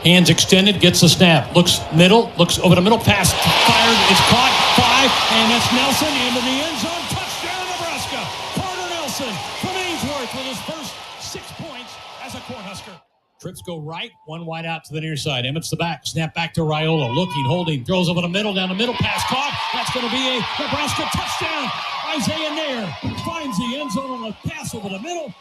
Hands extended, gets the snap. Looks middle, looks over the middle, pass fired, it's caught, 5, and that's Nelson into the end zone. Touchdown, Nebraska. Carter Nelson from Ainsworth with his first 6 points as a Cornhusker. Trips go right, one wide out to the near side. Emmett's the back, snap back to Raiola. Looking, holding, throws over the middle, down the middle, pass caught. That's going to be a Nebraska touchdown. Isaiah Nair finds the end zone on a pass over the middle.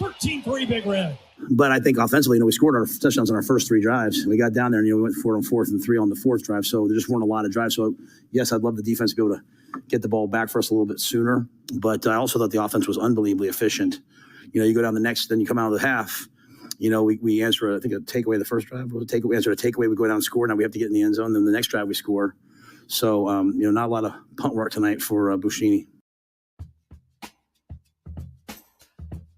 13-3 Big Red. But I think offensively, we scored our touchdowns on our first 3 drives. We got down there and, we went 4 on 4th and 3 on the 4th drive. So there just weren't a lot of drives. So, yes, I'd love the defense to be able to get the ball back for us a little bit sooner. But I also thought the offense was unbelievably efficient. You go down the next, then you come out of the half. We answer, I think, a takeaway the first drive. We answer a takeaway, we go down and score. Now we have to get in the end zone. Then the next drive we score. So, not a lot of punt work tonight for Buschini.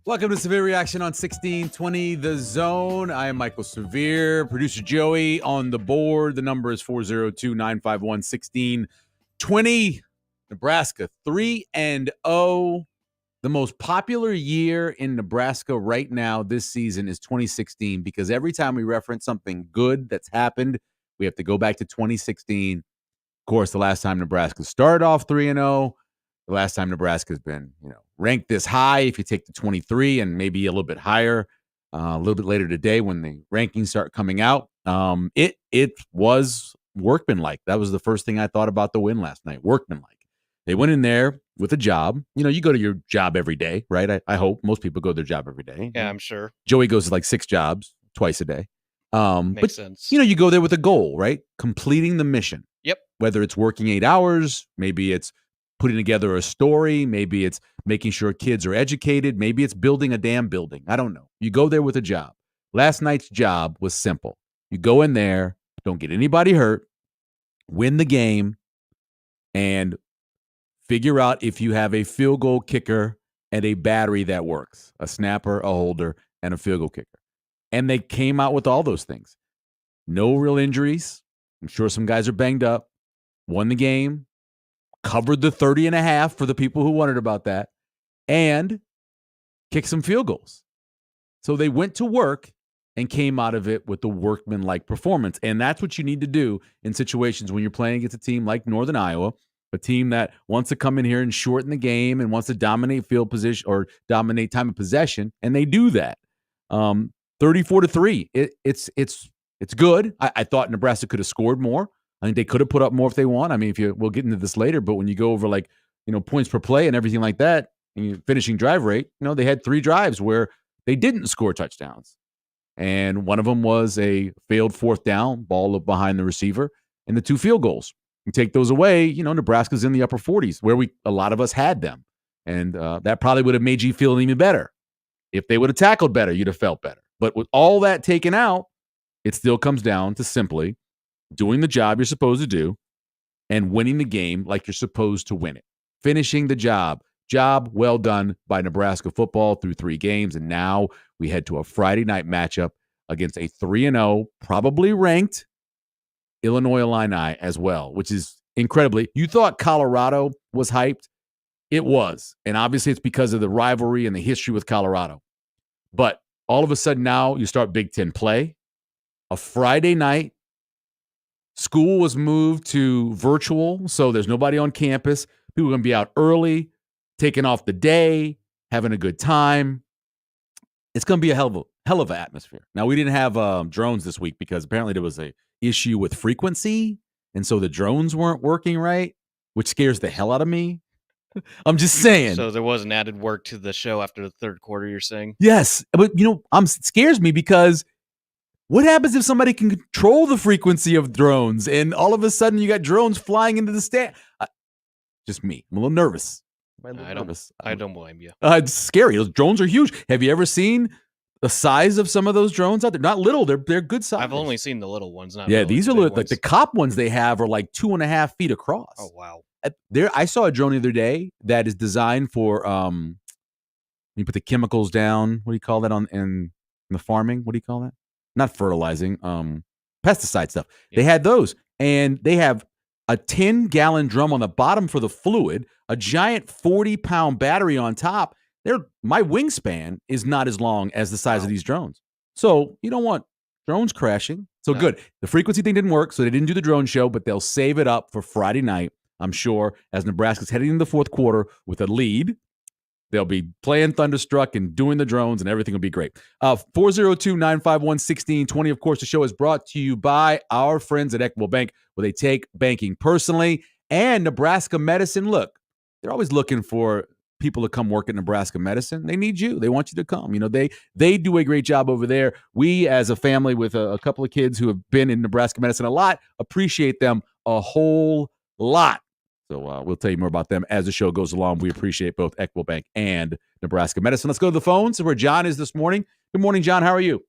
Welcome to Severe Reaction on 1620 The Zone. I am Michael Severe. Producer Joey on the board. The number is 402-951-1620. Nebraska 3-0. The most popular year in Nebraska right now this season is 2016 because every time we reference something good that's happened, we have to go back to 2016. Of course, the last time Nebraska started off 3-0, the last time Nebraska's been, ranked this high, if you take the 23 and maybe a little bit higher, a little bit later today when the rankings start coming out, it was workmanlike. That was the first thing I thought about the win last night, workmanlike. They went in there with a job. You go to your job every day, right? I hope most people go to their job every day. Yeah, I'm sure. Joey goes to like 6 jobs twice a day. Makes sense. You go there with a goal, right? Completing the mission. Yep. Whether it's working 8 hours, maybe it's putting together a story, maybe it's making sure kids are educated, maybe it's building a damn building. I don't know. You go there with a job. Last night's job was simple. You go in there, don't get anybody hurt, win the game, and figure out if you have a field goal kicker and a battery that works, a snapper, a holder, and a field goal kicker. And they came out with all those things. No real injuries. I'm sure some guys are banged up. Won the game. Covered the 30.5 for the people who wondered about that. And kicked some field goals. So they went to work and came out of it with the workman-like performance. And that's what you need to do in situations when you're playing against a team like Northern Iowa, a team that wants to come in here and shorten the game and wants to dominate field position or dominate time of possession, and they do that. 34-3. It's good. I thought Nebraska could have scored more. I think they could have put up more if they want. I mean, we'll get into this later, but when you go over points per play and everything like that, and finishing drive rate, they had 3 drives where they didn't score touchdowns. And one of them was a failed 4th down, ball up behind the receiver, and the 2 field goals. You take those away, Nebraska's in the upper 40s where a lot of us had them. And that probably would have made you feel even better. If they would have tackled better, you'd have felt better. But with all that taken out, it still comes down to simply doing the job you're supposed to do and winning the game like you're supposed to win it. Finishing the job. Job well done by Nebraska football through 3 games. And now we head to a Friday night matchup against a 3-0, probably ranked Illinois Illini as well, which is incredibly. You thought Colorado was hyped. It was. And obviously it's because of the rivalry and the history with Colorado. But all of a sudden now you start Big Ten play. A Friday night. School was moved to virtual, so there's nobody on campus. People are going to be out early, taking off the day, having a good time. It's going to be a hell of an atmosphere. Now, we didn't have drones this week because apparently there was a issue with frequency, and so the drones weren't working right, which scares the hell out of me. I'm just saying. So there was an added work to the show after the 3rd quarter, you're saying? Yes, but it scares me because what happens if somebody can control the frequency of drones and all of a sudden you got drones flying into the stand? Just me. I'm a little nervous. I don't blame you. It's scary. Those drones are huge. Have you ever seen the size of some of those drones out there? Not little. They're good size. I've only seen the little ones. These are like the cop ones they have are like 2.5 feet across. Oh, wow. I saw a drone the other day that is designed for you put the chemicals down. What do you call that in the farming? What do you call that? Not fertilizing, pesticide stuff. Yeah. They had those, and they have a 10-gallon drum on the bottom for the fluid, a giant 40-pound battery on top. My wingspan is not as long as the size of these drones. So you don't want drones crashing. So No. good. The frequency thing didn't work, so they didn't do the drone show, but they'll save it up for Friday night, I'm sure, as Nebraska's heading into the fourth quarter with a lead. They'll be playing Thunderstruck and doing the drones, and everything will be great. 402-951-1620. Of course, the show is brought to you by our friends at Equitable Bank, where they take banking personally. And Nebraska Medicine, look, they're always looking for people to come work at Nebraska Medicine. They need you. They want you to come. They do a great job over there. We, as a family with a couple of kids who have been in Nebraska Medicine a lot, appreciate them a whole lot. So we'll tell you more about them as the show goes along. We appreciate both Equitable Bank and Nebraska Medicine. Let's go to the phones where John is this morning. Good morning, John. How are you?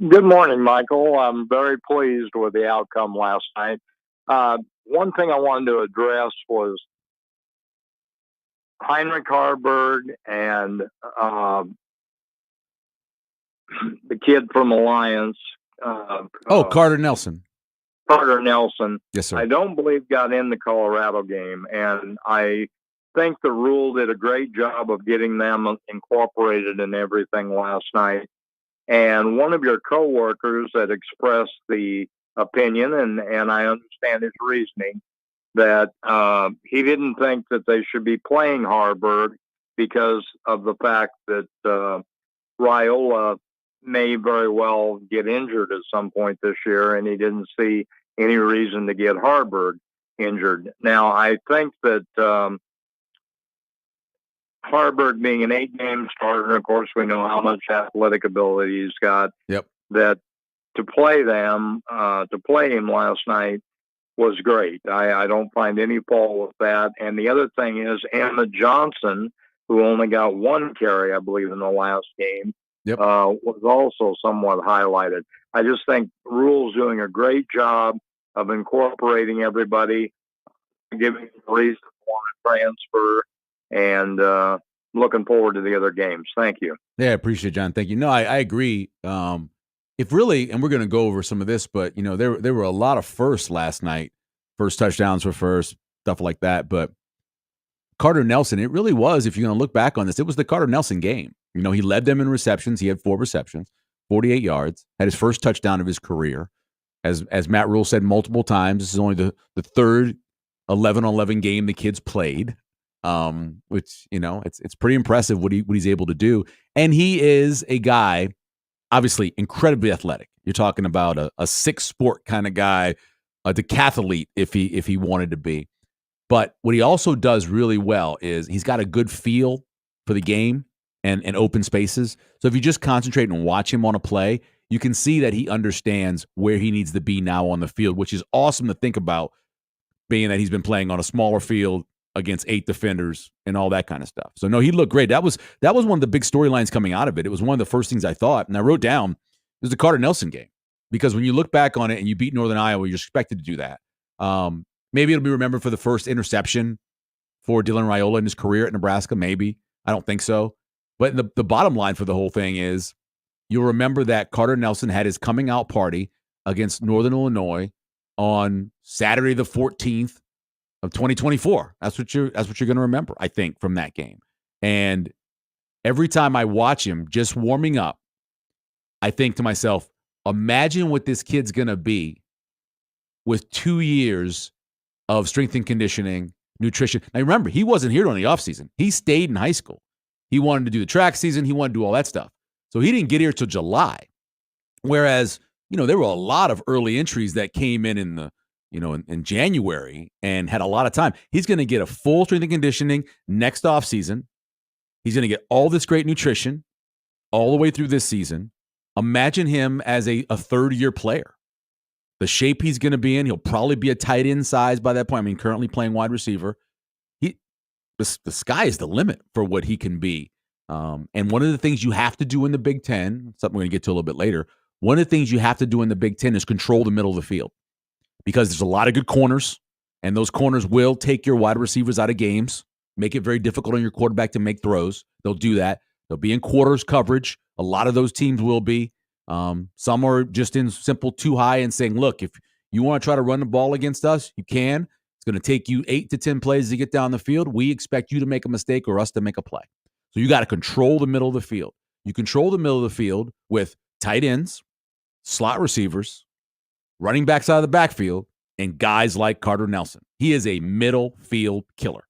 Good morning, Michael. I'm very pleased with the outcome last night. One thing I wanted to address was Heinrich Harburg and the kid from Alliance. Carter Nelson. Carter Nelson. Yes, sir. I don't believe got in the Colorado game, and I think the Rule did a great job of getting them incorporated in everything last night. And one of your coworkers that expressed the opinion, and I understand his reasoning, that he didn't think that they should be playing Harburg because of the fact that Raiola may very well get injured at some point this year, and he didn't see any reason to get Harburg injured. Now, I think that Harburg being an 8-game starter, of course, we know how much athletic ability he's got. Yep. That to play him last night was great. I don't find any fault with that. And the other thing is Emma Johnson, who only got one carry, I believe, in the last game, Yep. Was also somewhat highlighted. I just think Rule's doing a great job of incorporating everybody, giving them a reason to want to transfer, and looking forward to the other games. Thank you. Yeah, I appreciate it, John. Thank you. No, I agree. If really, and we're going to go over some of this, but there were a lot of firsts last night. First touchdowns were first, stuff like that. But Carter Nelson, it really was, if you're going to look back on this, it was the Carter Nelson game. He led them in receptions. He had 4 receptions, 48 yards, had his first touchdown of his career. As Matt Rule said multiple times, this is only the third 11-on-11 game the kids played, which, it's pretty impressive what he's able to do. And he is a guy, obviously incredibly athletic. You're talking about a 6-sport kind of guy, a decathlete if he wanted to be. But what he also does really well is he's got a good feel for the game and open spaces. So if you just concentrate and watch him on a play, you can see that he understands where he needs to be now on the field, which is awesome to think about, being that he's been playing on a smaller field against 8 defenders and all that kind of stuff. So no, he looked great. That was one of the big storylines coming out of it. It was one of the first things I thought, and I wrote down, it was the Carter Nelson game. Because when you look back on it and you beat Northern Iowa, you're expected to do that. Maybe it'll be remembered for the first interception for Dylan Raiola in his career at Nebraska. Maybe. I don't think so. But the bottom line for the whole thing is you'll remember that Carter Nelson had his coming out party against Northern Illinois on Saturday the 14th of 2024. That's what you're going to remember, I think, from that game. And every time I watch him just warming up, I think to myself, imagine what this kid's going to be with 2 years of strength and conditioning, nutrition. Now, remember, he wasn't here during the offseason. He stayed in high school. He wanted to do the track season. He wanted to do all that stuff. So he didn't get here till July. Whereas, there were a lot of early entries that came in January and had a lot of time. He's going to get a full strength and conditioning next offseason. He's going to get all this great nutrition all the way through this season. Imagine him as a third-year player. The shape he's going to be in, he'll probably be a tight end size by that point. I mean, currently playing wide receiver. The sky is the limit for what he can be. And one of the things you have to do in the Big Ten, something we're going to get to a little bit later, one of the things you have to do in the Big Ten is control the middle of the field, because there's a lot of good corners, and those corners will take your wide receivers out of games, make it very difficult on your quarterback to make throws. They'll do that. They'll be in quarters coverage. A lot of those teams will be. Some are just in simple too high and saying, look, if you want to try to run the ball against us, you can. It's going to take you 8 to 10 plays to get down the field. We expect you to make a mistake or us to make a play. So you got to control the middle of the field. You control the middle of the field with tight ends, slot receivers, running backs out of the backfield, and guys like Carter Nelson. He is a middle field killer.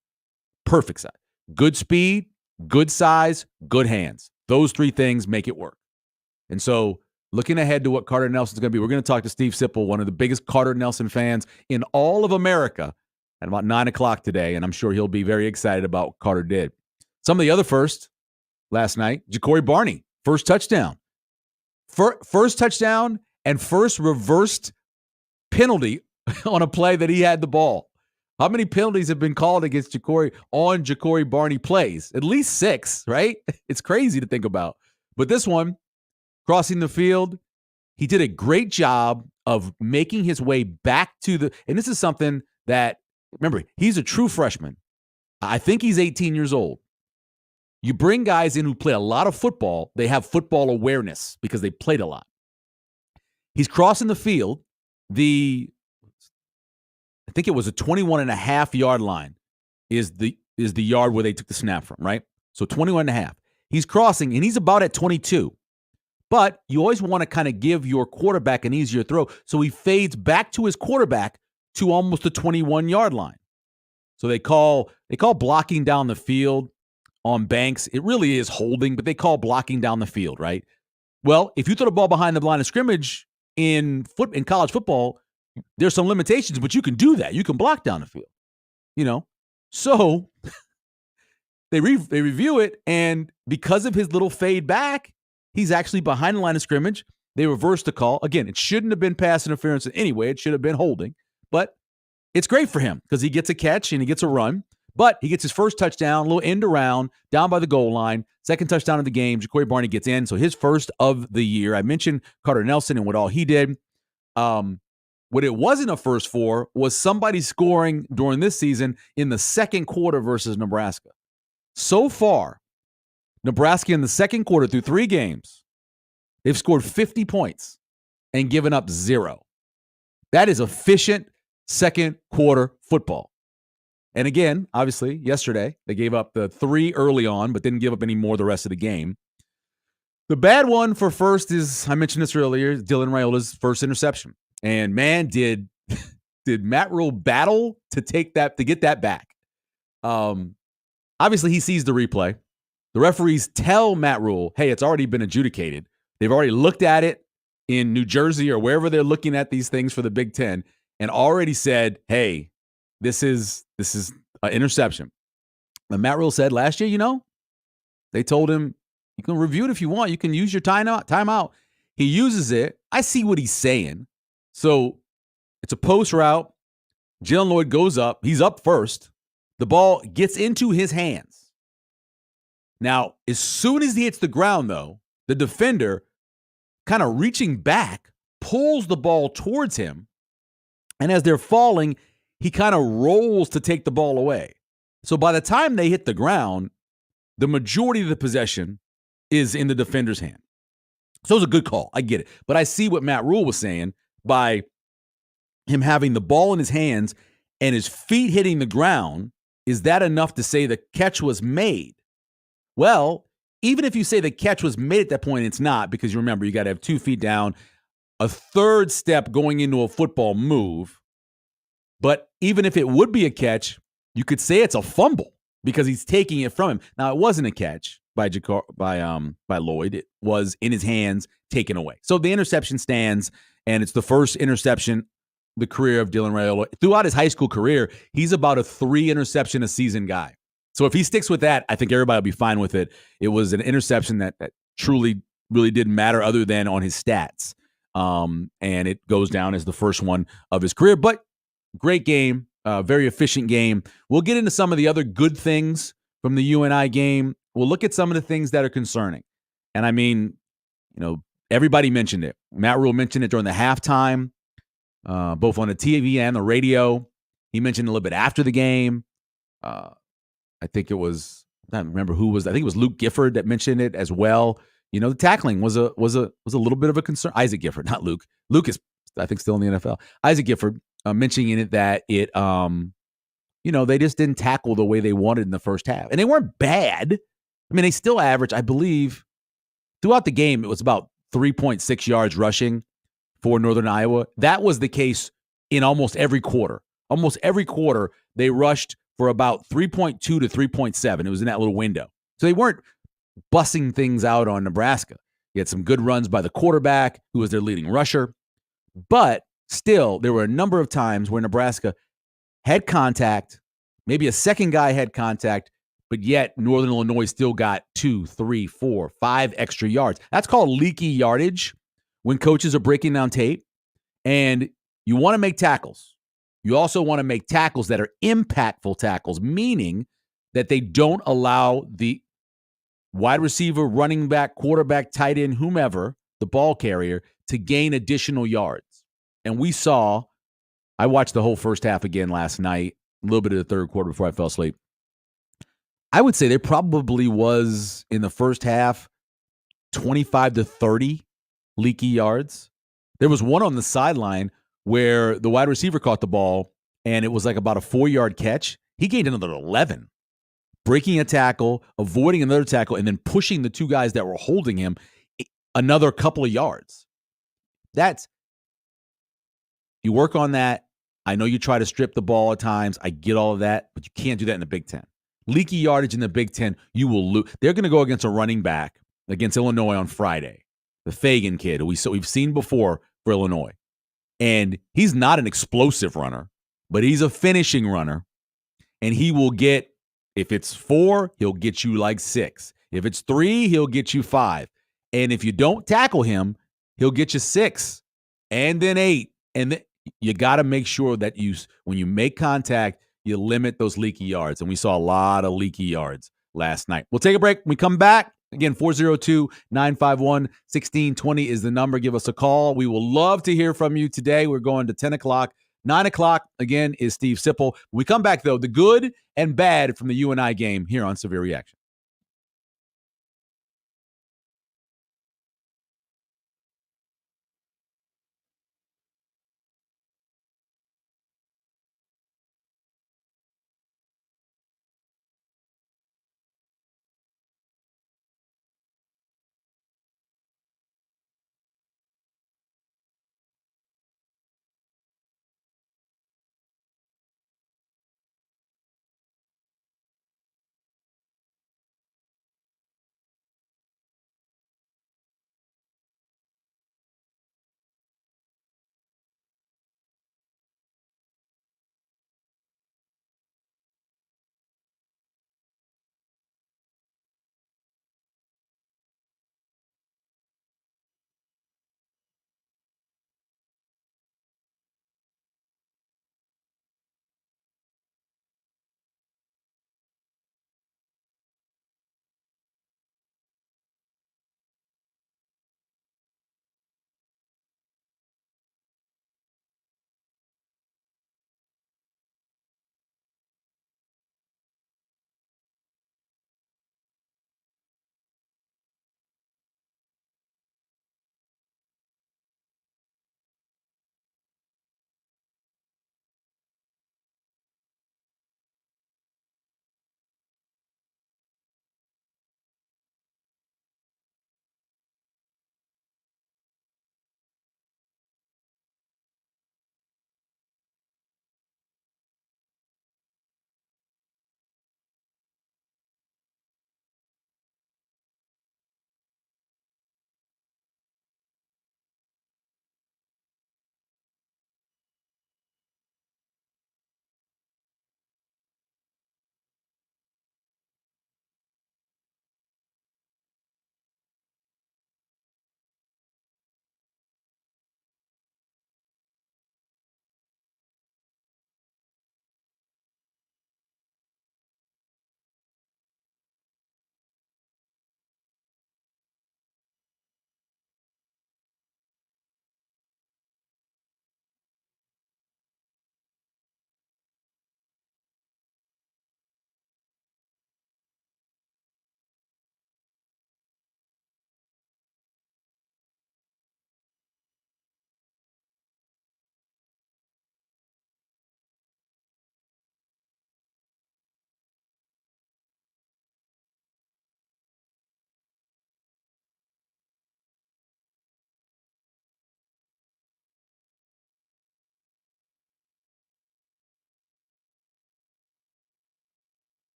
Perfect size. Good speed, good size, good hands. Those three things make it work. And so looking ahead to what Carter Nelson's going to be, we're going to talk to Steve Sipple, one of the biggest Carter Nelson fans in all of America, at about 9 o'clock today, and I'm sure he'll be very excited about what Carter did. Some of the other first last night, Ja'Cory Barney, first touchdown. First touchdown and first reversed penalty on a play that he had the ball. How many penalties have been called against Ja'Cory Barney plays? At least 6, right? It's crazy to think about. But this one, crossing the field, he did a great job of making his way back to the – and this is something that, remember, he's a true freshman. I think he's 18 years old. You bring guys in who play a lot of football, they have football awareness because they played a lot. He's crossing the field. I think it was a 21.5-yard line is the yard where they took the snap from, right? So 21.5. He's crossing, and he's about at 22. But you always want to kind of give your quarterback an easier throw. So he fades back to his quarterback to almost the 21-yard line. So they call blocking down the field on Banks. It really is holding, but they call blocking down the field, right? Well, if you throw the ball behind the line of scrimmage in college football, there's some limitations, but you can do that. You can block down the field, So they review it, and because of his little fade back, he's actually behind the line of scrimmage. They reversed the call. Again, it shouldn't have been pass interference anyway. It should have been holding, but it's great for him because he gets a catch and he gets a run, but he gets his first touchdown, a little end around, down by the goal line. Second touchdown of the game. Ja'Cory Barney gets in, so his first of the year. I mentioned Carter Nelson and what all he did. What it wasn't a first for was somebody scoring during this season in the second quarter versus Nebraska. So far, Nebraska in the second quarter through 3 games, they've scored 50 points and given up 0. That is efficient second quarter football. And again, obviously, yesterday, they gave up the 3 early on, but didn't give up any more the rest of the game. The bad one for first is, I mentioned this earlier, Dylan Raiola's first interception. And man, did Matt Rule battle to get that back. Obviously, he sees the replay. The referees tell Matt Rule, hey, it's already been adjudicated. They've already looked at it in New Jersey or wherever they're looking at these things for the Big Ten and already said, hey, this is an interception. And Matt Rule said last year, they told him, you can review it if you want. You can use your timeout. He uses it. I see what he's saying. So it's a post route. Jalen Lloyd goes up. He's up first. The ball gets into his hands. Now, as soon as he hits the ground, though, the defender, kind of reaching back, pulls the ball towards him. And as they're falling, he kind of rolls to take the ball away. So by the time they hit the ground, the majority of the possession is in the defender's hand. So it was a good call. I get it. But I see what Matt Rule was saying by him having the ball in his hands and his feet hitting the ground. Is that enough to say the catch was made? Well, even if you say the catch was made at that point, it's not, because you remember, you got to have 2 feet down, a third step going into a football move. But even if it would be a catch, you could say it's a fumble because he's taking it from him. Now, it wasn't a catch by Lloyd. It was in his hands, taken away. So the interception stands, and it's the first interception the career of Dylan Raiola. Throughout his high school career, he's about a 3 interception a season guy. So if he sticks with that, I think everybody will be fine with it. It was an interception that truly, really didn't matter other than on his stats. And it goes down as the first one of his career. But great game, very efficient game. We'll get into some of the other good things from the UNI game. We'll look at some of the things that are concerning. And I mean, everybody mentioned it. Matt Rule mentioned it during the halftime, both on the TV and the radio. He mentioned a little bit after the game. I think it was, I don't remember who was, I think it was Luke Gifford that mentioned it as well. The tackling was a little bit of a concern. Isaac Gifford, not Luke. Luke is, I think, still in the NFL. Isaac Gifford mentioning in it that it, they just didn't tackle the way they wanted in the first half. And they weren't bad. I mean, they still averaged, I believe, throughout the game, it was about 3.6 yards rushing for Northern Iowa. That was the case in almost every quarter. Almost every quarter, they rushed for about 3.2 to 3.7. It was in that little window. So they weren't bussing things out on Nebraska. You had some good runs by the quarterback, who was their leading rusher. But still, there were a number of times where Nebraska had contact, maybe a second guy had contact, but yet Northern Illinois still got 2, 3, 4, 5 extra yards. That's called leaky yardage when coaches are breaking down tape. And you want to make tackles. You also want to make tackles that are impactful tackles, meaning that they don't allow the wide receiver, running back, quarterback, tight end, whomever, the ball carrier, to gain additional yards. And I watched the whole first half again last night, a little bit of the third quarter before I fell asleep. I would say there probably was, in the first half, 25 to 30 leaky yards. There was one on the sideline where the wide receiver caught the ball, and it was like about a 4-yard catch. He gained another 11, breaking a tackle, avoiding another tackle, and then pushing the two guys that were holding him another couple of yards. You work on that. I know you try to strip the ball at times. I get all of that, but you can't do that in the Big Ten. Leaky yardage in the Big Ten, you will lose. They're going to go against a running back against Illinois on Friday, the Fagan kid, who we've seen before for Illinois. And he's not an explosive runner, but he's a finishing runner. And he will get, if it's 4, he'll get you like 6. If it's 3, he'll get you 5. And if you don't tackle him, he'll get you 6 and then 8. And then you got to make sure that when you make contact, you limit those leaky yards. And we saw a lot of leaky yards last night. We'll take a break. When we come back, again, 402-951-1620 is the number. Give us a call. We will love to hear from you today. We're going to 10 o'clock. 9 o'clock, again, is Steve Sipple. When we come back, though, the good and bad from the UNI game here on Severe Reaction.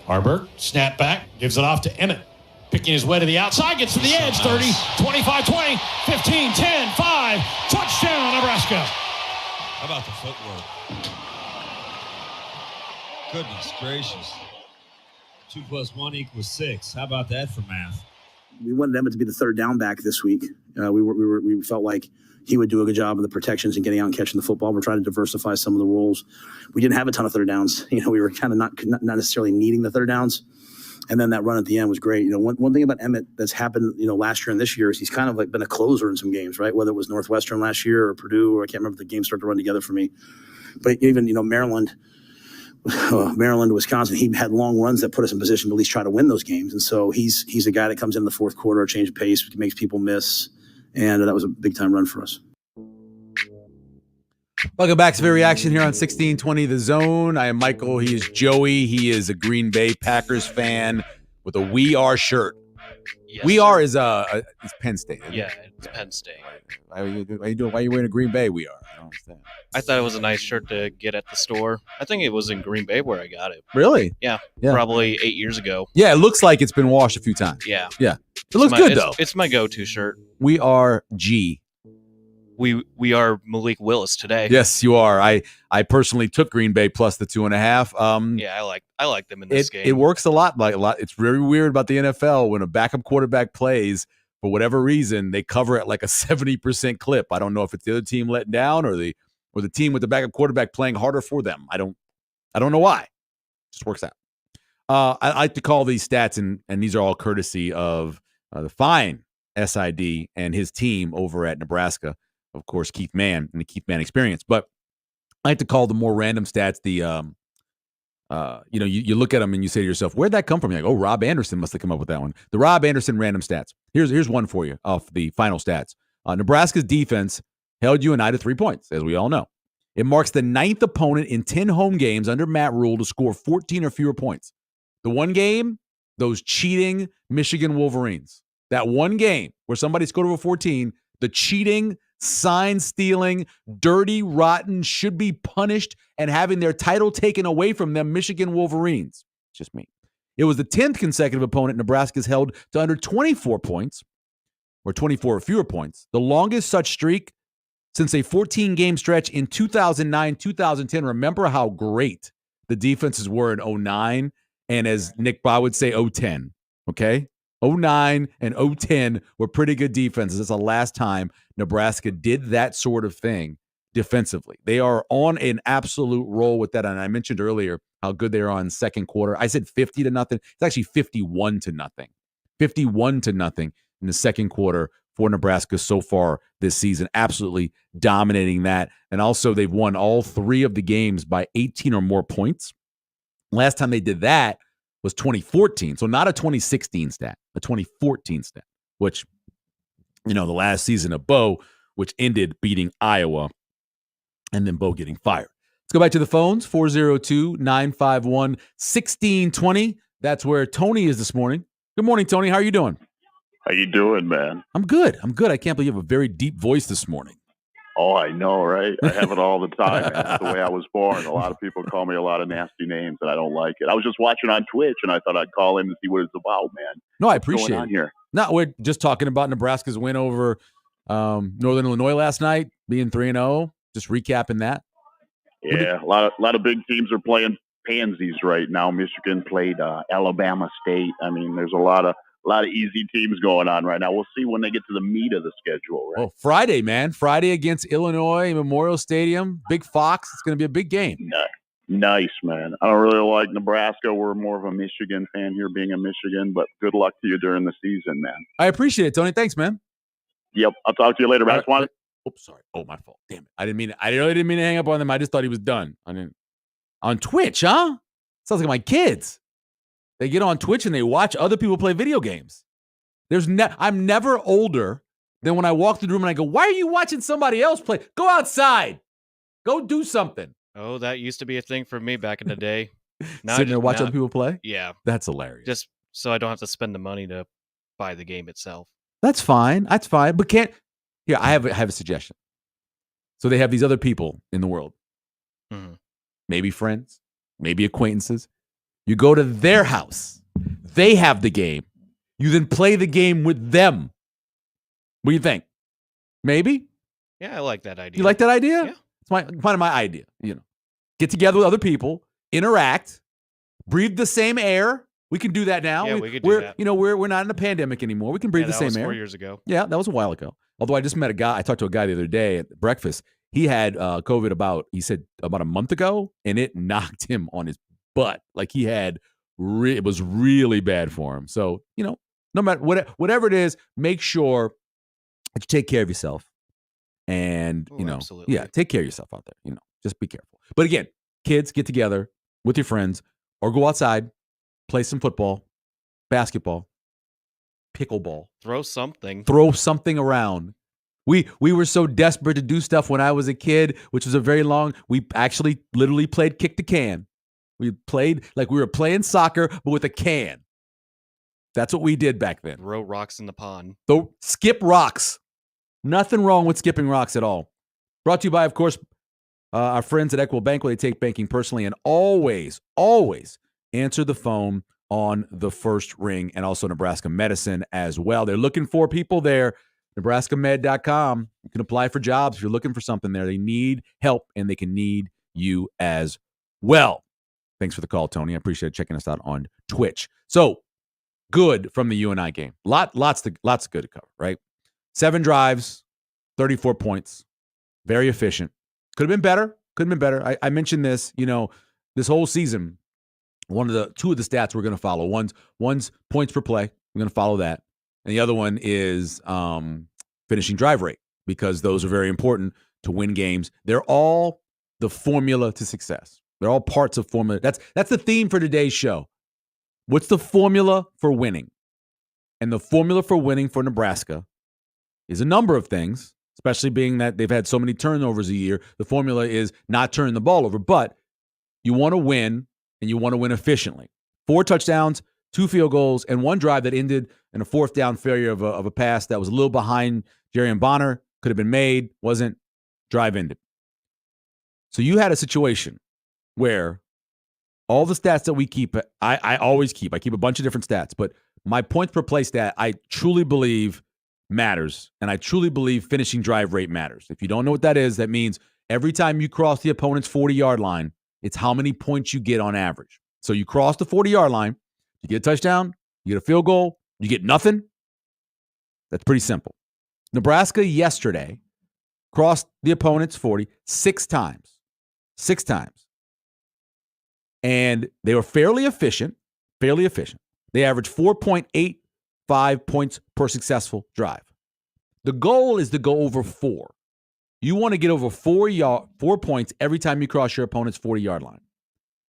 Harburg, snap back, gives it off to Emmett. Picking his way to the outside, gets to the edge, 30, 25, 20, 15, 10, 5. Touchdown, Nebraska. How about the footwork? Goodness gracious. 2 + 1 = 6. How about that for math? We wanted Emmett to be the third down back this week. We felt like he would do a good job of the protections and getting out and catching the football. We're trying to diversify some of the roles. We didn't have a ton of third downs. We were kind of not necessarily needing the third downs. And then that run at the end was great. One thing about Emmett that's happened, last year and this year is he's kind of like been a closer in some games, right? Whether it was Northwestern last year or Purdue, or I can't remember if the games started to run together for me. But even, Maryland, Wisconsin, he had long runs that put us in position to at least try to win those games. And so he's a guy that comes in the fourth quarter, change of pace, makes people miss. And that was a big time run for us. Welcome back to the reaction here on 1620 The Zone. I am Michael. He is Joey. He is a Green Bay Packers fan with a We Are shirt. Yes, We sir. Are is it's Penn State. Yeah, it's Penn State. Why are you wearing a Green Bay We Are? I don't understand. I thought it was a nice shirt to get at the store. I think it was in Green Bay where I got it. Really? Yeah. Yeah. Probably 8 years ago. Yeah, it looks like it's been washed a few times. Yeah. It looks good though. It's my go-to shirt. We Are G. We are Malik Willis today. Yes, you are. I personally took Green Bay plus the 2.5. Yeah, I like them in this game. It works a lot. It's very weird about the NFL when a backup quarterback plays for whatever reason they cover it like a 70% clip. I don't know if it's the other team letting down or the team with the backup quarterback playing harder for them. I don't know why. It just works out. I like to call these stats and these are all courtesy of the fine SID and his team over at Nebraska. Of course, Keith Mann and the Keith Mann experience. But I like to call the more random stats you look at them and you say to yourself, where'd that come from? You're like, oh, Rob Anderson must have come up with that one. The Rob Anderson random stats. Here's one for you off the final stats. Nebraska's defense held UNI to 3 points, as we all know. It marks the 9th opponent in 10 home games under Matt Rule to score 14 or fewer points. The one game, those cheating Michigan Wolverines. That one game where somebody scored over 14, the cheating, sign-stealing, dirty, rotten, should be punished and having their title taken away from them Michigan Wolverines. It's just me. It was the 10th consecutive opponent Nebraska's held to under 24 points, or 24 or fewer points, the longest such streak since a 14-game stretch in 2009-2010. Remember how great the defenses were in 2009, and as Nick Baugh would say, 2010, okay? 2009 and 2010 were pretty good defenses. It's the last time Nebraska did that sort of thing defensively. They are on an absolute roll with that. And I mentioned earlier how good they are on second quarter. I said 50-0. It's actually 51-0. 51-0 in the second quarter for Nebraska so far this season. Absolutely dominating that. And also they've won all 3 of the games by 18 or more points. Last time they did that was 2014. So not a 2016 stat, a 2014 stat, which, the last season of Bo, which ended beating Iowa and then Bo getting fired. Let's go back to the phones, 402-951-1620. That's where Tony is this morning. Good morning, Tony. How are you doing? How you doing, man? I'm good. I can't believe you have a very deep voice this morning. Oh, I know, right? I have it all the time, man. That's the way I was born. A lot of people call me a lot of nasty names, and I don't like it. I was just watching on Twitch, and I thought I'd call in to see what it's about, man. No, I What's appreciate going on it. here? No, we're just talking about Nebraska's win over Northern Illinois last night, being 3-0. Just recapping that. Yeah, a lot of big teams are playing pansies right now. Michigan played Alabama State. I mean, there's a lot of easy teams going on right now. We'll see when they get to the meat of the schedule, right? Oh, Friday, man. Friday against Illinois, Memorial Stadium, Big Fox. It's going to be a big game. Nice, man. I don't really like Nebraska. We're more of a Michigan fan here, being a Michigan, but good luck to you during the season, man. I appreciate it, Tony. Thanks, man. Yep. I'll talk to you later. I just wanted. Oops, sorry. Oh, my fault. Damn it. I really didn't mean to hang up on them. I just thought he was done. On Twitch, huh? Sounds like my kids. They get on Twitch and they watch other people play video games. I'm never older than when I walk through the room and I go, why are you watching somebody else play? Go outside. Go do something. Oh, that used to be a thing for me back in the day. Sitting there watching other people play? Yeah. That's hilarious. Just so I don't have to spend the money to buy the game itself. That's fine. But here, I have a suggestion. So they have these other people in the world. Mm-hmm. Maybe friends, maybe acquaintances. You go to their house. They have the game. You then play the game with them. What do you think? Maybe? Yeah, I like that idea. You like that idea? Yeah. It's kind of my idea. Get together with other people, interact, breathe the same air. We can do that now. Yeah, we could do that. We're not in a pandemic anymore. We can breathe the same air. 4 years ago. Yeah, that was a while ago. Although I just met a guy. I talked to a guy the other day at breakfast. He had COVID about a month ago, and it knocked him on his butt. Like he had, it was really bad for him. So, no matter whatever it is, make sure that you take care of yourself. And, absolutely. yeah, take care of yourself out there. Just be careful. But again, kids, get together with your friends or go outside, play some football, basketball, pickleball. Throw something Around. We were so desperate to do stuff when I was a kid, which was we actually literally played kick the can. We played like we were playing soccer, but with a can. That's what we did back then. Throw rocks in the pond. Skip rocks. Nothing wrong with skipping rocks at all. Brought to you by, of course, our friends at Equitable Bank, where they take banking personally and always, always answer the phone on the first ring, and also Nebraska Medicine as well. They're looking for people there. NebraskaMed.com. You can apply for jobs if you're looking for something there. They need help, and they can need you as well. Thanks for the call, Tony. I appreciate checking us out on Twitch. So, good from the UNI game. Lots of good to cover, right? 7 drives, 34 points. Very efficient. Could have been better. I mentioned this, this whole season. Two of the stats we're going to follow. One's points per play. We're going to follow that. And the other one is finishing drive rate, because those are very important to win games. They're all the formula to success. They're all parts of formula. That's the theme for today's show. What's the formula for winning? And the formula for winning for Nebraska is a number of things, especially being that they've had so many turnovers a year. The formula is not turning the ball over, but you want to win, and you want to win efficiently. 4 touchdowns, 2 field goals, and 1 drive that ended in a 4th down failure of a pass that was a little behind Jerry and Bonner. Could have been made, wasn't. Drive ended. So you had a situation where all the stats that we keep, I always keep. I keep a bunch of different stats, but my points per play stat, I truly believe matters, and I truly believe finishing drive rate matters. If you don't know what that is, that means every time you cross the opponent's 40-yard line, it's how many points you get on average. So you cross the 40-yard line, you get a touchdown, you get a field goal, you get nothing. That's pretty simple. Nebraska yesterday crossed the opponent's 40 6 times. 6 times. And they were fairly efficient. They averaged 4.85 points per successful drive. The goal is to go over 4. You want to get over 4 points every time you cross your opponent's 40-yard line.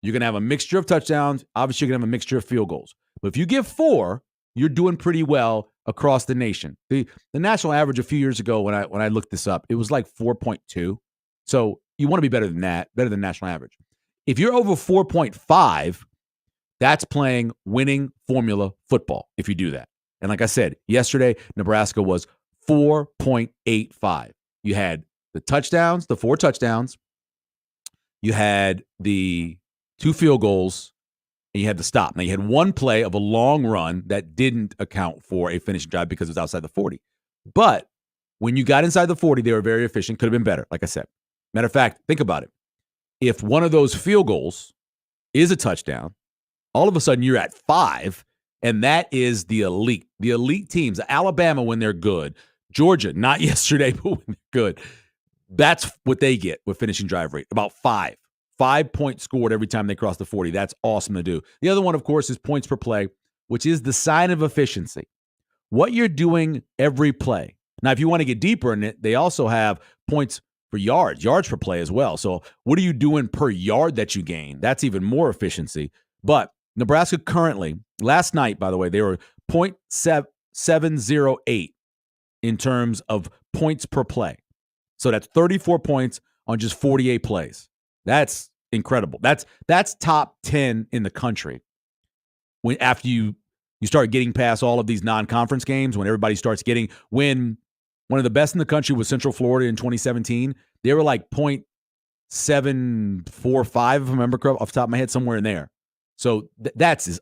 You're going to have a mixture of touchdowns. Obviously, you're going to have a mixture of field goals. But if you get 4, you're doing pretty well across the nation. The national average a few years ago, when I looked this up, it was like 4.2. So you want to be better than that, better than national average. If you're over 4.5, that's playing winning formula football if you do that. And like I said, yesterday, Nebraska was 4.85. You had the touchdowns, the 4 touchdowns. You had the 2 field goals, and you had the stop. Now, you had 1 play of a long run that didn't account for a finishing drive because it was outside the 40. But when you got inside the 40, they were very efficient. Could have been better, like I said. Matter of fact, think about it. If one of those field goals is a touchdown, all of a sudden you're at 5, and that is the elite. The elite teams, Alabama when they're good, Georgia, not yesterday, but when they're good, that's what they get with finishing drive rate, about 5. 5 points scored every time they cross the 40. That's awesome to do. The other one, of course, is points per play, which is the sign of efficiency. What you're doing every play. Now, if you want to get deeper in it, they also have points for yards per play as well. So what are you doing per yard that you gain? That's even more efficiency. But Nebraska currently, last night, by the way, they were 0.708 in terms of points per play. So that's 34 points on just 48 plays. That's incredible. That's top 10 in the country. When after you start getting past all of these non-conference games, when everybody starts getting, when one of the best in the country was Central Florida in 2017, they were like 0.745, if I remember correctly, off the top of my head, somewhere in there. So that's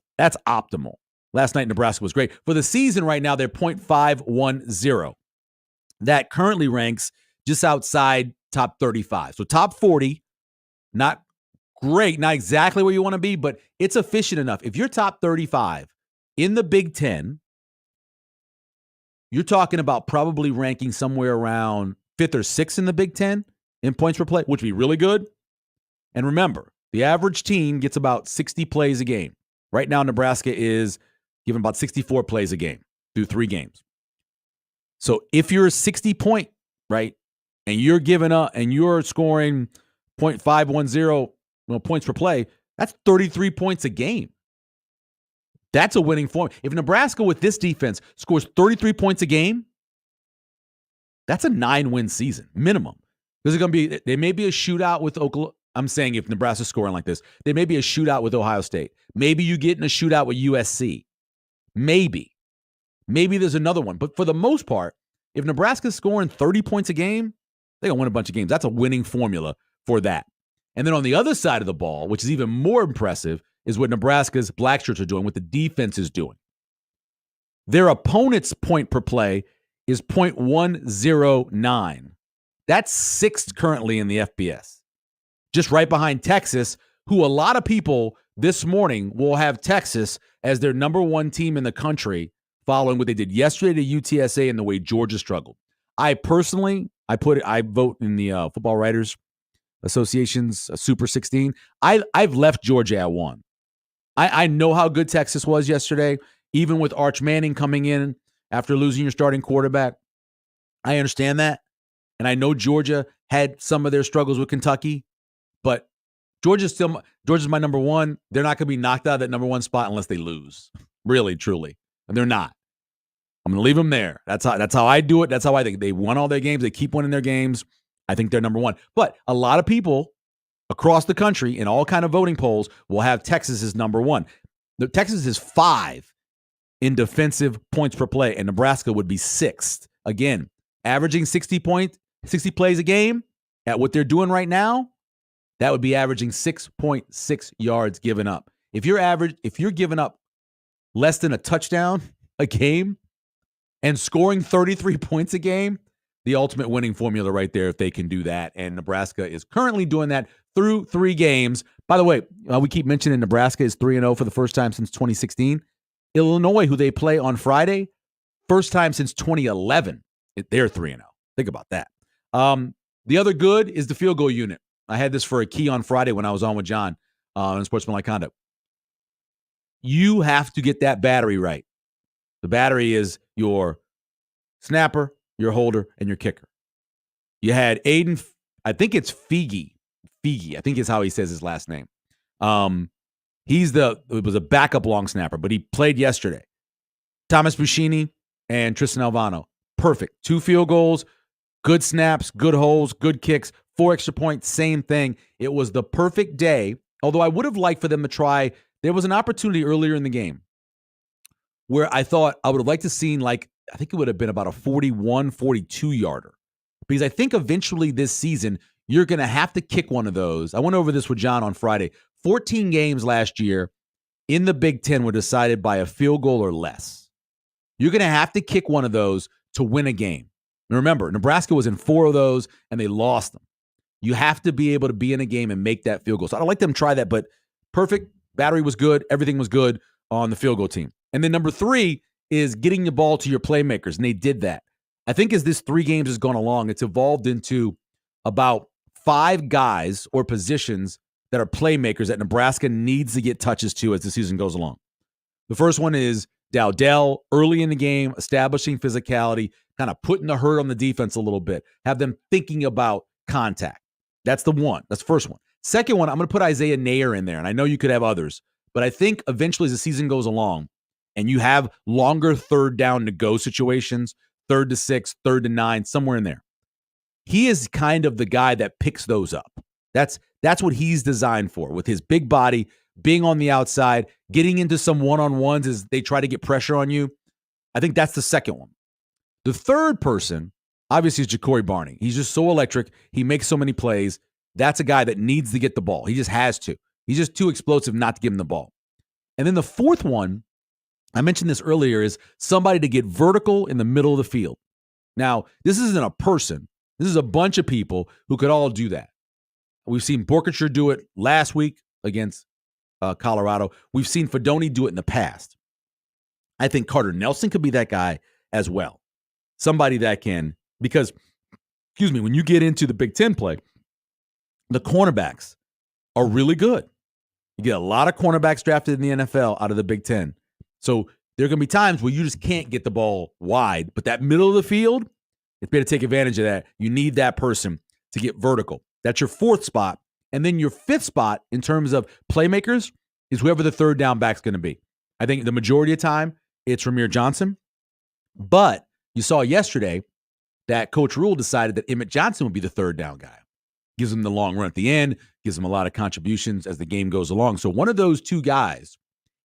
optimal. Last night, Nebraska was great. For the season right now, they're .510. That currently ranks just outside top 35. So top 40, not great, not exactly where you want to be, but it's efficient enough. If you're top 35 in the Big Ten, you're talking about probably ranking somewhere around 5th or 6th in the Big Ten in points per play, which would be really good. And remember, the average team gets about 60 plays a game. Right now, Nebraska is giving about 64 plays a game through 3 games. So if you're a 60-point, right, and you're giving up and you're scoring .510 points per play, that's 33 points a game. That's a winning form. If Nebraska with this defense scores 33 points a game, that's a 9-win season minimum. There may be a shootout with Oklahoma. I'm saying if Nebraska's scoring like this, there may be a shootout with Ohio State. Maybe you get in a shootout with USC. Maybe there's another one. But for the most part, if Nebraska's scoring 30 points a game, they're going to win a bunch of games. That's a winning formula for that. And then on the other side of the ball, which is even more impressive, is what Nebraska's black shirts are doing, what the defense is doing. Their opponent's point per play is .109. That's 6th currently in the FBS. Just right behind Texas, who a lot of people this morning will have Texas as their number 1 team in the country following what they did yesterday to UTSA and the way Georgia struggled. I personally, I vote in the Football Writers Association's Super 16. I've left Georgia at 1. I know how good Texas was yesterday, even with Arch Manning coming in after losing your starting quarterback. I understand that. And I know Georgia had some of their struggles with Kentucky, but Georgia's my number 1. They're not going to be knocked out of that number 1 spot unless they lose. Really, truly. And they're not. I'm going to leave them there. That's how I do it. That's how I think. They won all their games. They keep winning their games. I think they're number 1. But a lot of people across the country in all kind of voting polls will have Texas as number 1. Texas is 5 in defensive points per play, and Nebraska would be 6th. Again, averaging 60 plays a game at what they're doing right now, that would be averaging 6.6 yards given up. If you're giving up less than a touchdown a game and scoring 33 points a game, the ultimate winning formula right there if they can do that. And Nebraska is currently doing that through 3 games. By the way, we keep mentioning Nebraska is 3-0 for the first time since 2016. Illinois, who they play on Friday, first time since 2011. They're 3-0. Think about that. The other good is the field goal unit. I had this for a key on Friday when I was on with John on Sportsmanlike Conduct. You have to get that battery right. The battery is your snapper, your holder, and your kicker. You had Aiden, I think it's Figi, I think is how he says his last name. It was a backup long snapper, but he played yesterday. Thomas Buscini and Tristan Alvano. Perfect. 2 field goals, good snaps, good holes, good kicks, 4 extra points, same thing. It was the perfect day, although I would have liked for them to try. There was an opportunity earlier in the game where I thought I would have liked to seen, I think it would have been about a 41, 42-yarder. Because I think eventually this season, you're going to have to kick one of those. I went over this with John on Friday. 14 games last year in the Big Ten were decided by a field goal or less. You're going to have to kick one of those to win a game. And remember, Nebraska was in 4 of those, and they lost them. You have to be able to be in a game and make that field goal. So I'd like them to try that, but perfect. Battery was good. Everything was good on the field goal team. And then number 3 is getting the ball to your playmakers, and they did that. I think as this 3 games has gone along, it's evolved into about 5 guys or positions that are playmakers that Nebraska needs to get touches to as the season goes along. The first one is Dowdell, early in the game, establishing physicality, kind of putting the hurt on the defense a little bit, have them thinking about contact. That's the one. That's the first one. Second one, I'm going to put Isaiah Nair in there, and I know you could have others, but I think eventually as the season goes along and you have longer 3rd down to go situations, 3rd to 6, 3rd to 9, somewhere in there, he is kind of the guy that picks those up. That's what he's designed for, with his big body, being on the outside, getting into some one-on-ones as they try to get pressure on you. I think that's the second one. The third person, obviously, is Ja'Cory Barney. He's just so electric. He makes so many plays. That's a guy that needs to get the ball. He just has to. He's just too explosive not to give him the ball. And then the fourth one, I mentioned this earlier, is somebody to get vertical in the middle of the field. Now, this isn't a person. This is a bunch of people who could all do that. We've seen Borkature do it last week against Colorado. We've seen Fedoni do it in the past. I think Carter Nelson could be that guy as well. Somebody that can, because, when you get into the Big Ten play, the cornerbacks are really good. You get a lot of cornerbacks drafted in the NFL out of the Big Ten. So there are going to be times where you just can't get the ball wide, but that middle of the field, it's better to take advantage of that. You need that person to get vertical. That's your fourth spot. And then your fifth spot in terms of playmakers is whoever the third down back's going to be. I think the majority of time it's Ramir Johnson. But you saw yesterday that Coach Rule decided that Emmett Johnson would be the third down guy. Gives him the long run at the end, gives him a lot of contributions as the game goes along. So one of those two guys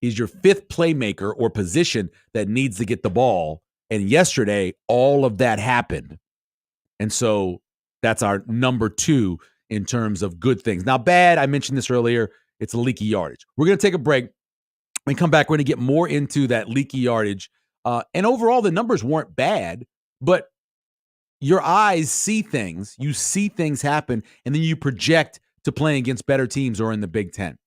is your fifth playmaker or position that needs to get the ball. And yesterday, all of that happened. And so that's our number two in terms of good things. Now, bad, I mentioned this earlier, it's a leaky yardage. We're going to take a break. When we come back, we're going to get more into that leaky yardage. And overall, the numbers weren't bad, but your eyes see things. You see things happen, and then you project to playing against better teams or in the Big Ten.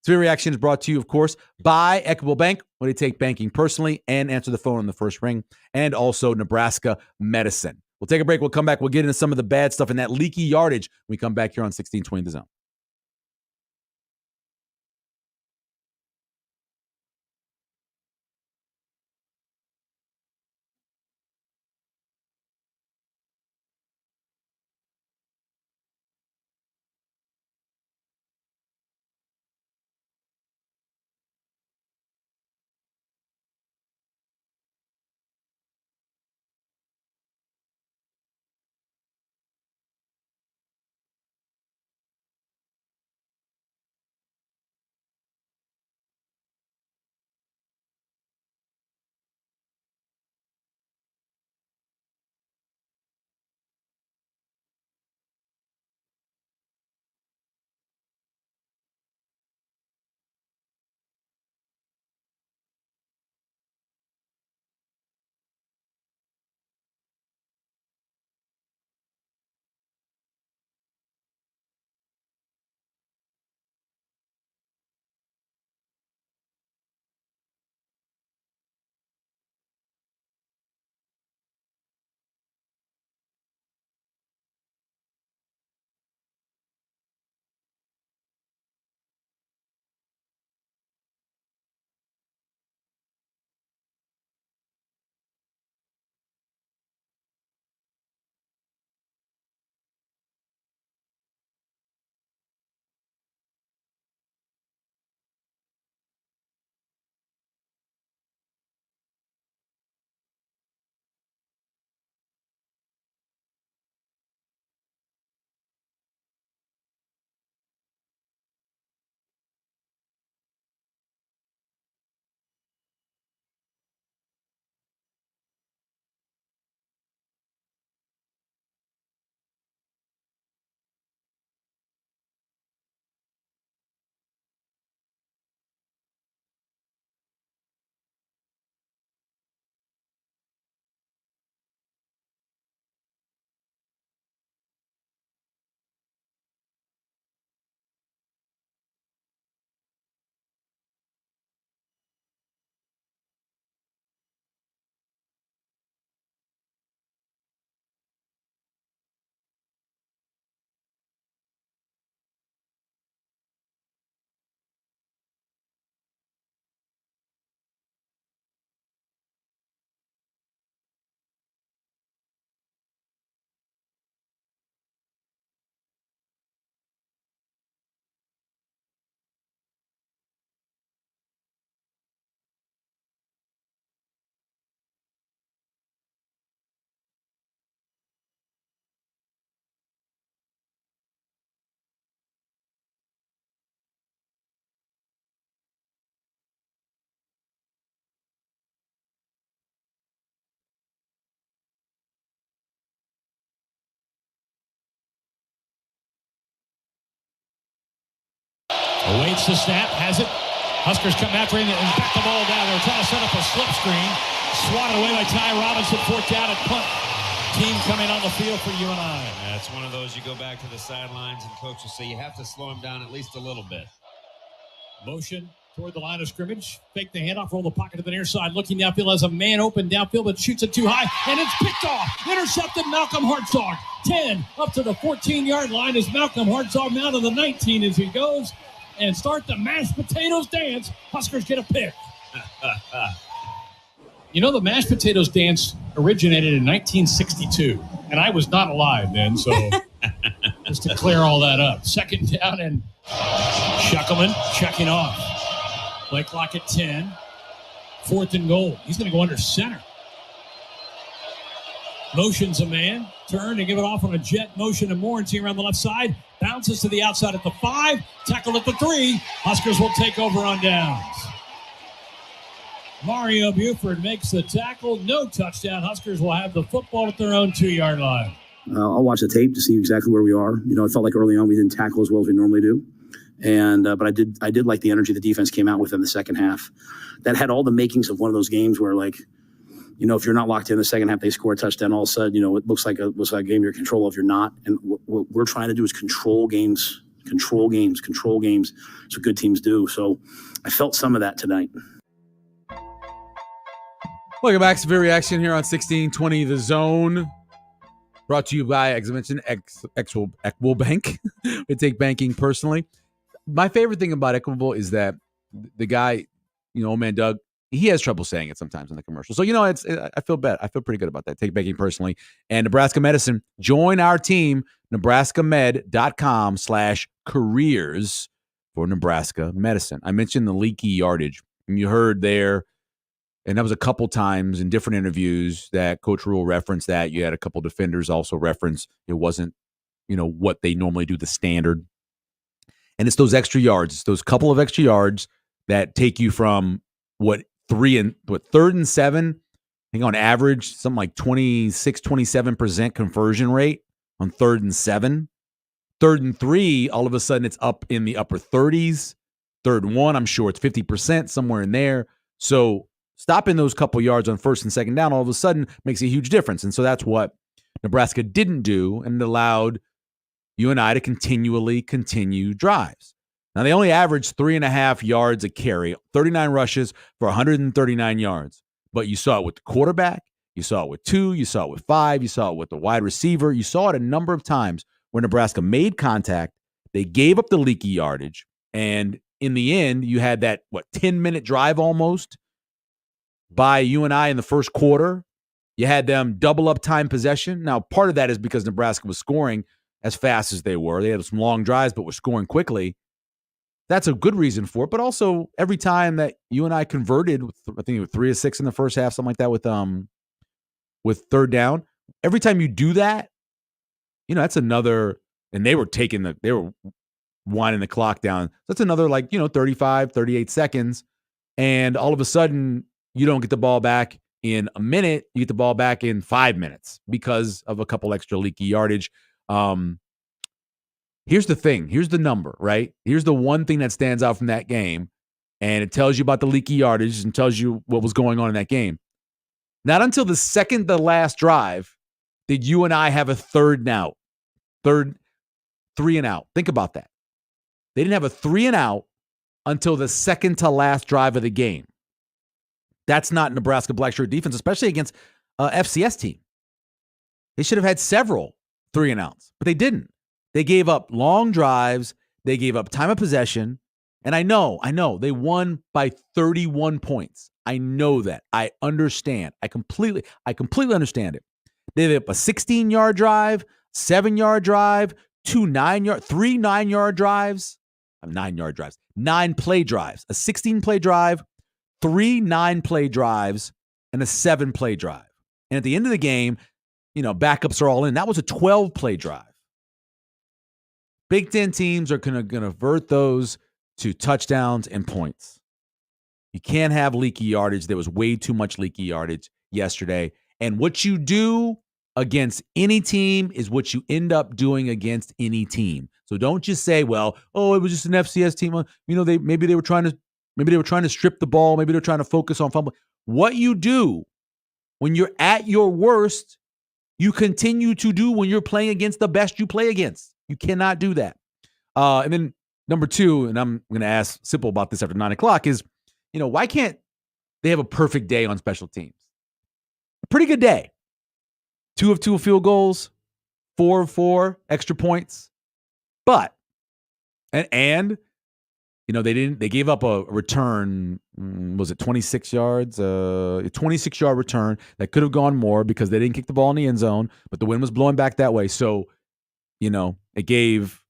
Sphere Reaction is brought to you, of course, by Equitable Bank, where they take banking personally and answer the phone on the first ring, and also Nebraska Medicine. We'll take a break. We'll come back. We'll get into some of the bad stuff and that leaky yardage when we come back here on 1620 The Zone. Awaits the snap, has it. Huskers come after him and back the ball down. They're trying to set up a slip screen. Swatted away by Ty Robinson. Fourth down at punt. Team coming on the field for UNI. Yeah, it's one of those you go back to the sidelines and coaches say you have to slow him down at least a little bit. Motion toward the line of scrimmage. Fake the handoff, roll the pocket to the near side. Looking downfield as a man open downfield, but shoots it too high. And it's picked off. Intercepted Malcolm Hartzog. 10 up to the 14-yard line as Malcolm Hartzog now to the 19 as he goes and start the mashed potatoes dance. Huskers get a pick. You know, the mashed potatoes dance originated in 1962, and I was not alive then, so just to clear all that up. Second down, and Shuckelman checking off. Play clock at 10. Fourth and goal. He's going to go under center. Motions a man. Turn and give it off on a jet motion to Morency around the left side. Bounces to the outside at the 5. Tackled at the 3. Huskers will take over on downs. Mario Buford makes the tackle. No touchdown. Huskers will have the football at their own 2-yard line. I'll watch the tape to see exactly where we are. You know, it felt like early on we didn't tackle as well as we normally do. And but I did like the energy the defense came out with in the second half. That had all the makings of one of those games where, like, you know, if you're not locked in the second half, they score a touchdown. All of a sudden, you know, it looks like a game you're in control of. You're not. And what we're trying to do is control games. That's what good teams do. So I felt some of that tonight. Welcome back to Severe Reaction here on 1620 The Zone. Brought to you by, as I mentioned, Equitable Bank. We take banking personally. My favorite thing about Equitable is that the guy, you know, old man Doug, he has trouble saying it sometimes in the commercial. So, you know, I feel bad. I feel pretty good about that. Take banking personally. And Nebraska Medicine, join our team, nebraskamed.com/careers for Nebraska Medicine. I mentioned the leaky yardage. And you heard there, and that was a couple times in different interviews that Coach Rule referenced that. You had a couple defenders also reference it wasn't, you know, what they normally do, the standard. And it's those extra yards. It's those couple of extra yards that take you from third and 7, I think on average, something like 27% conversion rate on 3rd and 7. 3rd and 3, all of a sudden it's up in the upper 30s. 3rd and 1, I'm sure it's 50%, somewhere in there. So stopping those couple yards on 1st and 2nd down all of a sudden makes a huge difference. And so that's what Nebraska didn't do, and it allowed UNI to continue drives. Now, they only averaged 3.5 yards a carry, 39 rushes for 139 yards. But you saw it with the quarterback, you saw it with 2, you saw it with 5, you saw it with the wide receiver. You saw it a number of times where Nebraska made contact, they gave up the leaky yardage, and in the end, you had that, 10-minute drive almost by UNI in the first quarter. You had them double up time possession. Now, part of that is because Nebraska was scoring as fast as they were. They had some long drives, but were scoring quickly. That's a good reason for it. But also, every time that UNI converted, I think it was 3 of 6 in the first half, something like that with 3rd down. Every time you do that, you know, that's another, and they were winding the clock down. That's another 35, 38 seconds. And all of a sudden, you don't get the ball back in a minute. You get the ball back in 5 minutes because of a couple extra leaky yardage. Here's the thing. Here's the number, right? Here's the one thing that stands out from that game, and it tells you about the leaky yardage and tells you what was going on in that game. Not until the second to last drive did UNI have a 3rd and out. 3 and out. Think about that. They didn't have a 3 and out until the second to last drive of the game. That's not Nebraska Blackshirt defense, especially against FCS team. They should have had several 3 and outs, but they didn't. They gave up long drives. They gave up time of possession. And I know, they won by 31 points. I know that. I understand. I completely understand it. They gave up a 16-yard drive, 7-yard drive, 3 9-yard drives, 9-yard drives, 9 play drives, a 16-play drive, 3 9-play drives, and a 7-play drive. And at the end of the game, you know, backups are all in. That was a 12-play drive. Big Ten teams are going to convert those to touchdowns and points. You can't have leaky yardage. There was way too much leaky yardage yesterday. And what you do against any team is what you end up doing against any team. So don't just say, well, it was just an FCS team. You know, maybe they were trying to Maybe they were trying to strip the ball. Maybe they're trying to focus on fumble. What you do when you're at your worst, you continue to do when you're playing against the best you play against. You cannot do that. And then number two, and I'm going to ask Sipple about this after 9 o'clock, is, why can't they have a perfect day on special teams? A pretty good day. 2 of 2 field goals, 4 of 4 extra points. But, they gave up a return, was it 26 yards? A 26-yard return that could have gone more because they didn't kick the ball in the end zone, but the wind was blowing back that way. So, it gave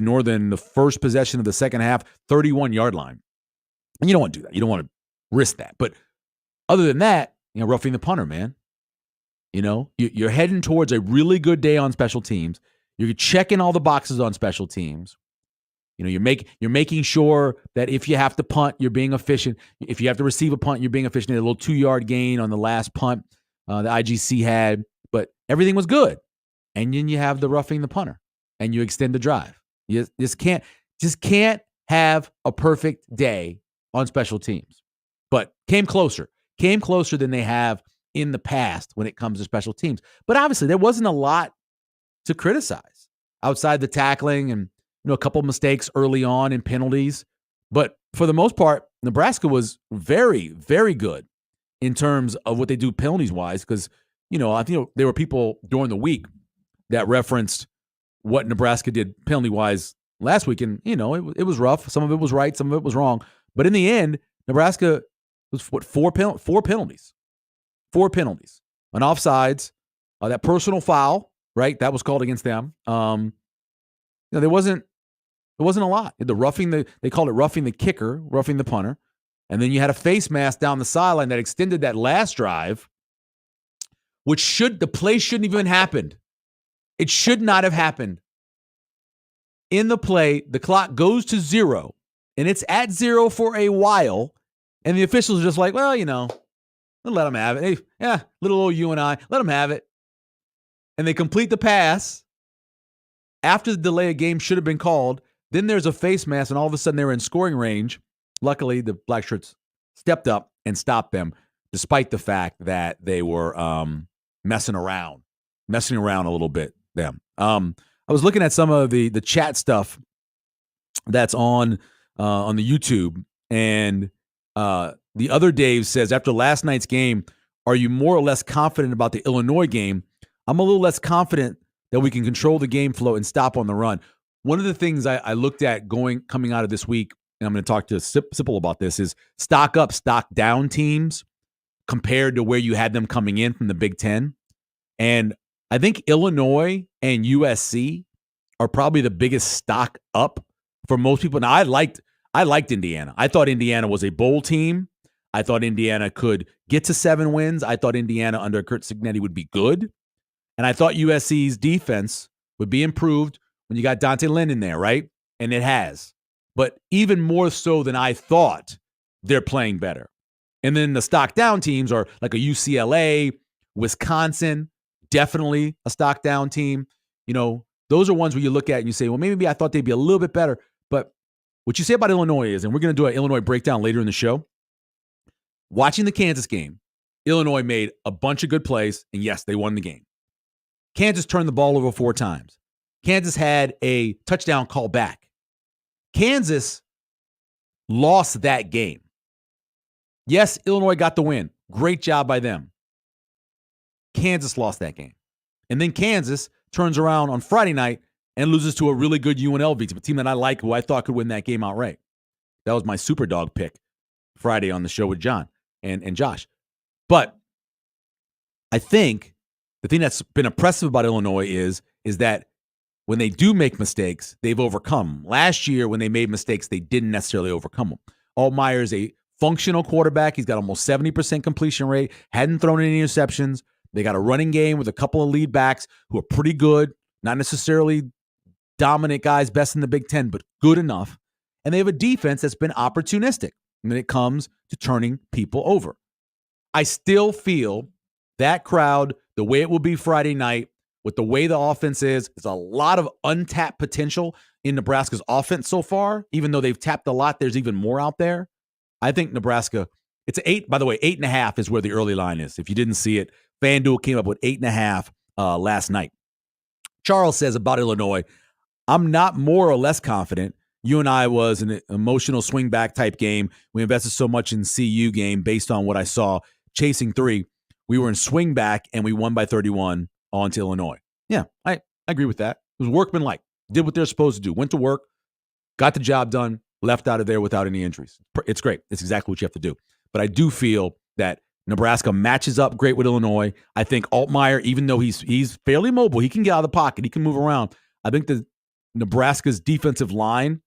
Northern the first possession of the second half, 31-yard line. And you don't want to do that. You don't want to risk that. But other than that, roughing the punter, man. You're heading towards a really good day on special teams. You're checking all the boxes on special teams. You're making sure that if you have to punt, you're being efficient. If you have to receive a punt, you're being efficient. A little 2-yard gain on the last punt the IGC had, but everything was good. And then you have the roughing the punter, and you extend the drive. You just can't have a perfect day on special teams. But came closer than they have in the past when it comes to special teams. But obviously, there wasn't a lot to criticize outside the tackling and a couple of mistakes early on in penalties. But for the most part, Nebraska was very, very good in terms of what they do penalties-wise because, I think there were people during the week that referenced what Nebraska did penalty-wise last week. And, it was rough. Some of it was right. Some of it was wrong. But in the end, Nebraska was, four penalties. 4 penalties. An offsides, that personal foul, right? That was called against them. There wasn't a lot. They called it roughing the kicker, roughing the punter. And then you had a face mask down the sideline that extended that last drive, the play shouldn't even happened. It should not have happened. In the play, the clock goes to 0, and it's at 0 for a while, and the officials are just like, well, let them have it. Hey, yeah, little old you and I, let them have it. And they complete the pass after the delay of game should have been called. Then there's a face mask, and all of a sudden they were in scoring range. Luckily, the black shirts stepped up and stopped them, despite the fact that they were messing around a little bit. I was looking at some of the chat stuff that's on the YouTube, and the other Dave says, after last night's game, are you more or less confident about the Illinois game? I'm a little less confident that we can control the game flow and stop on the run. One of the things I looked at coming out of this week, and I'm going to talk to Sipple about this, is stock up, stock down teams compared to where you had them coming in from the Big Ten. And I think Illinois and USC are probably the biggest stock up for most people. Now, I liked Indiana. I thought Indiana was a bowl team. I thought Indiana could get to 7 wins. I thought Indiana under Kurt Cignetti would be good. And I thought USC's defense would be improved when you got Dante Lynn in there, right? And it has. But even more so than I thought, they're playing better. And then the stock down teams are like a UCLA, Wisconsin, definitely a stock down team. Those are ones where you look at and you say, well, maybe I thought they'd be a little bit better. But what you say about Illinois is, and we're going to do an Illinois breakdown later in the show, watching the Kansas game, Illinois made a bunch of good plays, and yes, they won the game. Kansas turned the ball over 4 times. Kansas had a touchdown call back. Kansas lost that game. Yes, Illinois got the win. Great job by them. Kansas lost that game. And then Kansas turns around on Friday night and loses to a really good UNLV team, a team that I like, who I thought could win that game outright. That was my super dog pick Friday on the show with John and Josh. But I think the thing that's been impressive about Illinois is that when they do make mistakes, they've overcome. Last year, when they made mistakes, they didn't necessarily overcome them. Altmaier is a functional quarterback. He's got almost 70% completion rate, hadn't thrown any interceptions. They got a running game with a couple of lead backs who are pretty good, not necessarily dominant guys, best in the Big Ten, but good enough. And they have a defense that's been opportunistic when it comes to turning people over. I still feel that crowd, the way it will be Friday night, with the way the offense is, there's a lot of untapped potential in Nebraska's offense so far. Even though they've tapped a lot, there's even more out there. I think Nebraska, it's 8, by the way, 8.5 is where the early line is. If you didn't see it, FanDuel came up with 8.5 last night. Charles says about Illinois, I'm not more or less confident. You and I was an emotional swing back type game. We invested so much in CU game based on what I saw chasing 3. We were in swing back and we won by 31 on to Illinois. Yeah, I agree with that. It was workmanlike. Did what they're supposed to do. Went to work, got the job done, left out of there without any injuries. It's great. It's exactly what you have to do. But I do feel that Nebraska matches up great with Illinois. I think Altmaier, even though he's fairly mobile, he can get out of the pocket. He can move around. I think the Nebraska's defensive line,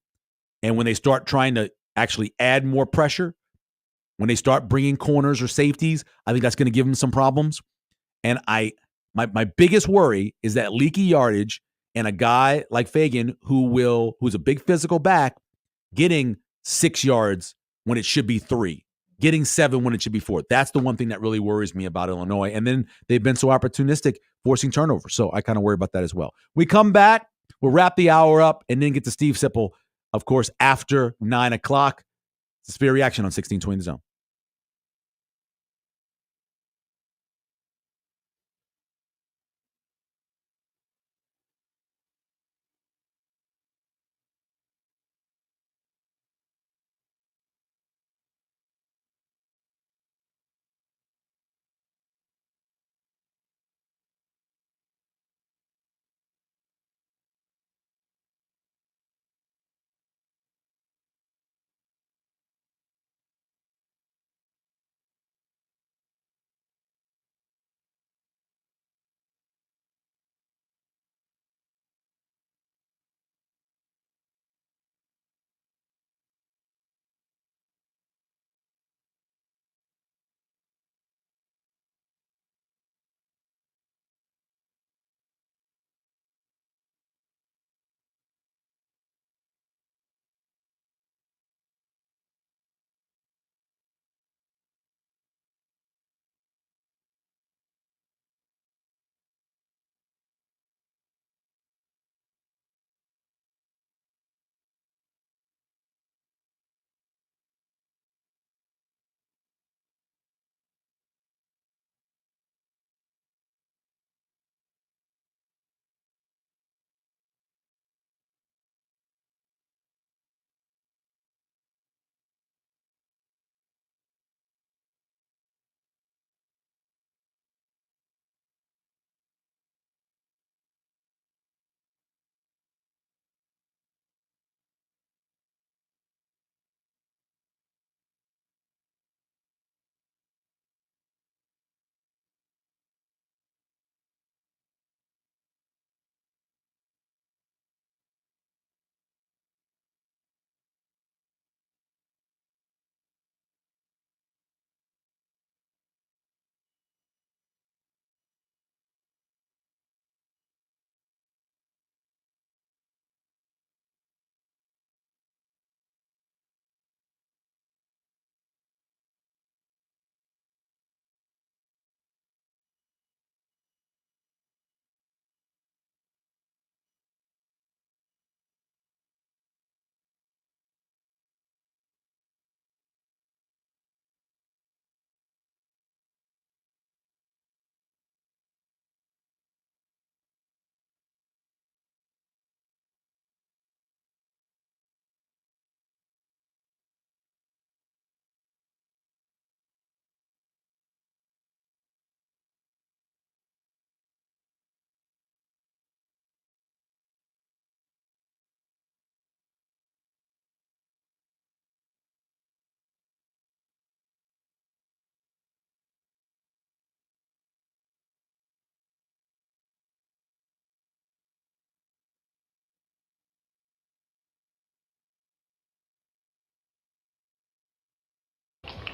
and when they start trying to actually add more pressure, when they start bringing corners or safeties, I think that's going to give them some problems. And my biggest worry is that leaky yardage and a guy like Fagan who's a big physical back getting 6 yards when it should be 3. Getting 7 when it should be 4. That's the one thing that really worries me about Illinois. And then they've been so opportunistic, forcing turnovers. So I kind of worry about that as well. We come back, we'll wrap the hour up, and then get to Steve Sipple, of course, after 9 o'clock. It's a Sphere Reaction on 1620 The Zone.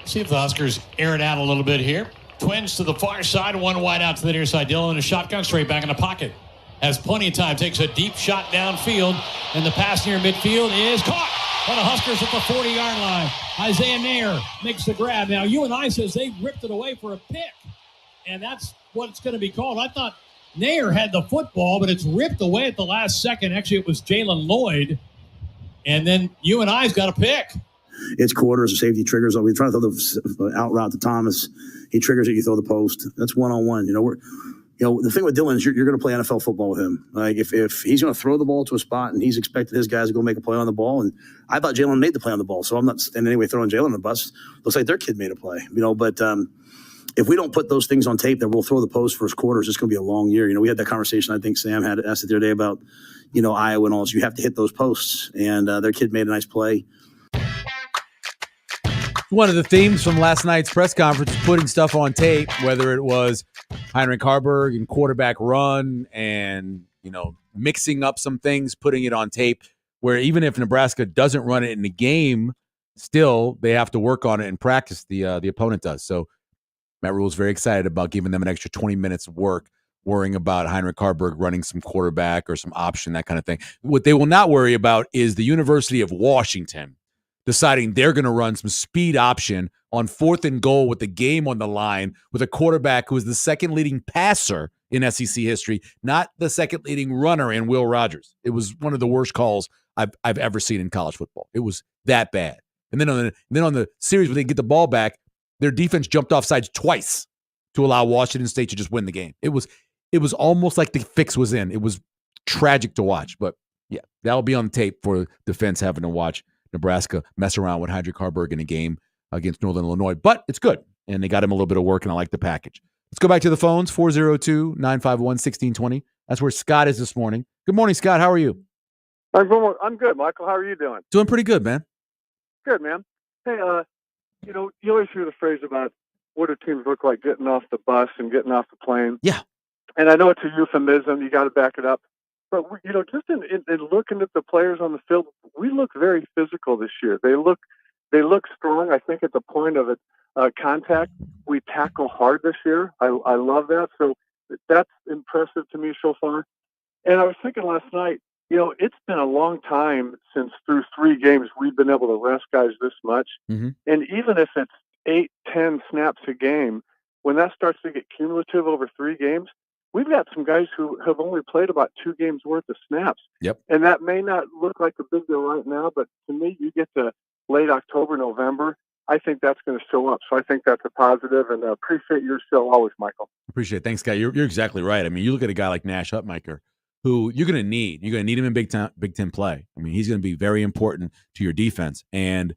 See if the Huskers air it out a little bit here. Twins to the far side, one wide out to the near side. Dillon in a shotgun, straight back in the pocket. Has plenty of time, takes a deep shot downfield, and the pass near midfield is caught by the Huskers at the 40-yard line. Isaiah Nair makes the grab. Now, UNI says they ripped it away for a pick, and that's what it's going to be called. I thought Nair had the football, but it's ripped away at the last second. Actually, it was Jalen Lloyd. And then you and I's got a pick. It's quarters, safety triggers. We try to throw the out route to Thomas. He triggers it. You throw the post. That's one-on-one. The thing with Dylan is you're going to play NFL football with him. Like if he's going to throw the ball to a spot and he's expecting his guys to go make a play on the ball, and I thought Jalen made the play on the ball, so I'm not in any way throwing Jalen on the bus. Looks like their kid made a play. But if we don't put those things on tape, that we'll throw the post first quarters. It's going to be a long year. We had that conversation. I think Sam had asked it the other day about Iowa and all this. You have to hit those posts, and their kid made a nice play. One of the themes from last night's press conference is putting stuff on tape, whether it was Heinrich Harburg and quarterback run and, mixing up some things, putting it on tape, where even if Nebraska doesn't run it in the game, still they have to work on it in practice. The opponent does. So Matt Rule's very excited about giving them an extra 20 minutes of work, worrying about Heinrich Harburg running some quarterback or some option, that kind of thing. What they will not worry about is the University of Washington deciding they're going to run some speed option on 4th and goal with the game on the line with a quarterback who is the second leading passer in SEC history, not the second leading runner in Will Rogers. It was one of the worst calls I've ever seen in college football. It was that bad. And then on the series where they get the ball back, their defense jumped off sides twice to allow Washington State to just win the game. It was almost like the fix was in. It was tragic to watch. But yeah, that'll be on the tape for defense having to watch Nebraska mess around with Heinrich Harburg in a game against Northern Illinois. But it's good, and they got him a little bit of work, and I like the package. Let's go back to the phones, 402-951-1620. That's where Scott is this morning. Good morning, Scott. How are you? I'm good, Michael. How are you doing? Doing pretty good, man. Good, man. Hey, you always hear the phrase about what do teams look like getting off the bus and getting off the plane. Yeah. And I know it's a euphemism. You got to back it up. But, just in looking at the players on the field, we look very physical this year. They look strong. I think at the point of contact, we tackle hard this year. I love that. So that's impressive to me so far. And I was thinking last night, it's been a long time since through 3 games we've been able to rest guys this much. Mm-hmm. And even if it's 8-10 snaps a game, when that starts to get cumulative over 3 games, we've got some guys who have only played about 2 games worth of snaps. Yep. And that may not look like a big deal right now, but to me, you get to late October, November, I think that's going to show up. So I think that's a positive, and I appreciate your show always, Michael. Appreciate it. Thanks, guy. You're exactly right. I mean, you look at a guy like Nash Hutmacher, who you're going to need. You're going to need him in Big Ten play. I mean, he's going to be very important to your defense. And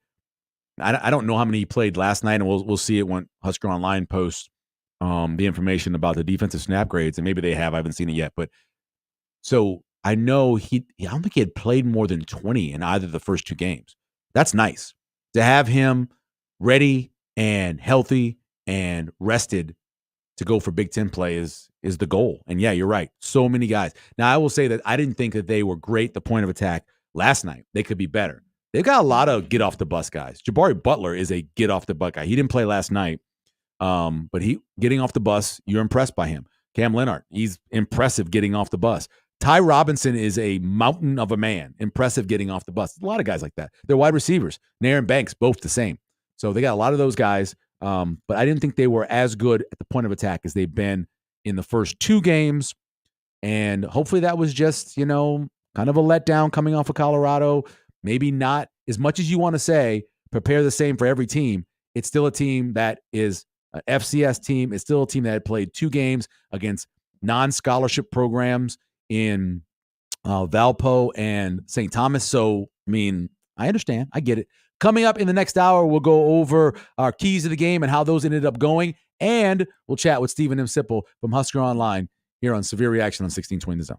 I don't know how many he played last night, and we'll see it when Husker Online posts the information about the defensive snap grades, and maybe they have. I haven't seen it yet, but so I know I don't think he had played more than 20 in either of the first 2 games. That's nice to have him ready and healthy and rested to go for Big Ten play is the goal. And yeah, you're right. So many guys. Now, I will say that I didn't think that they were great at the point of attack last night. They could be better. They've got a lot of get off the bus guys. Jabari Butler is a get off the bus guy. He didn't play last night, but he getting off the bus, you're impressed by him. Cam Leonard, he's impressive getting off the bus. Ty Robinson is a mountain of a man, impressive getting off the bus. A lot of guys like that. They're wide receivers. Nair and Banks, both the same. So they got a lot of those guys, but I didn't think they were as good at the point of attack as they've been in the first 2 games. And hopefully that was just, kind of a letdown coming off of Colorado. Maybe not as much as you want to say, prepare the same for every team. It's still a team that is an FCS team. It's still a team that had played 2 games against non-scholarship programs in Valpo and St. Thomas. So, I mean, I understand. I get it. Coming up in the next hour, we'll go over our keys to the game and how those ended up going. And we'll chat with Stephen M. Sipple from Husker Online here on Severe Reaction on 1620 The Zone.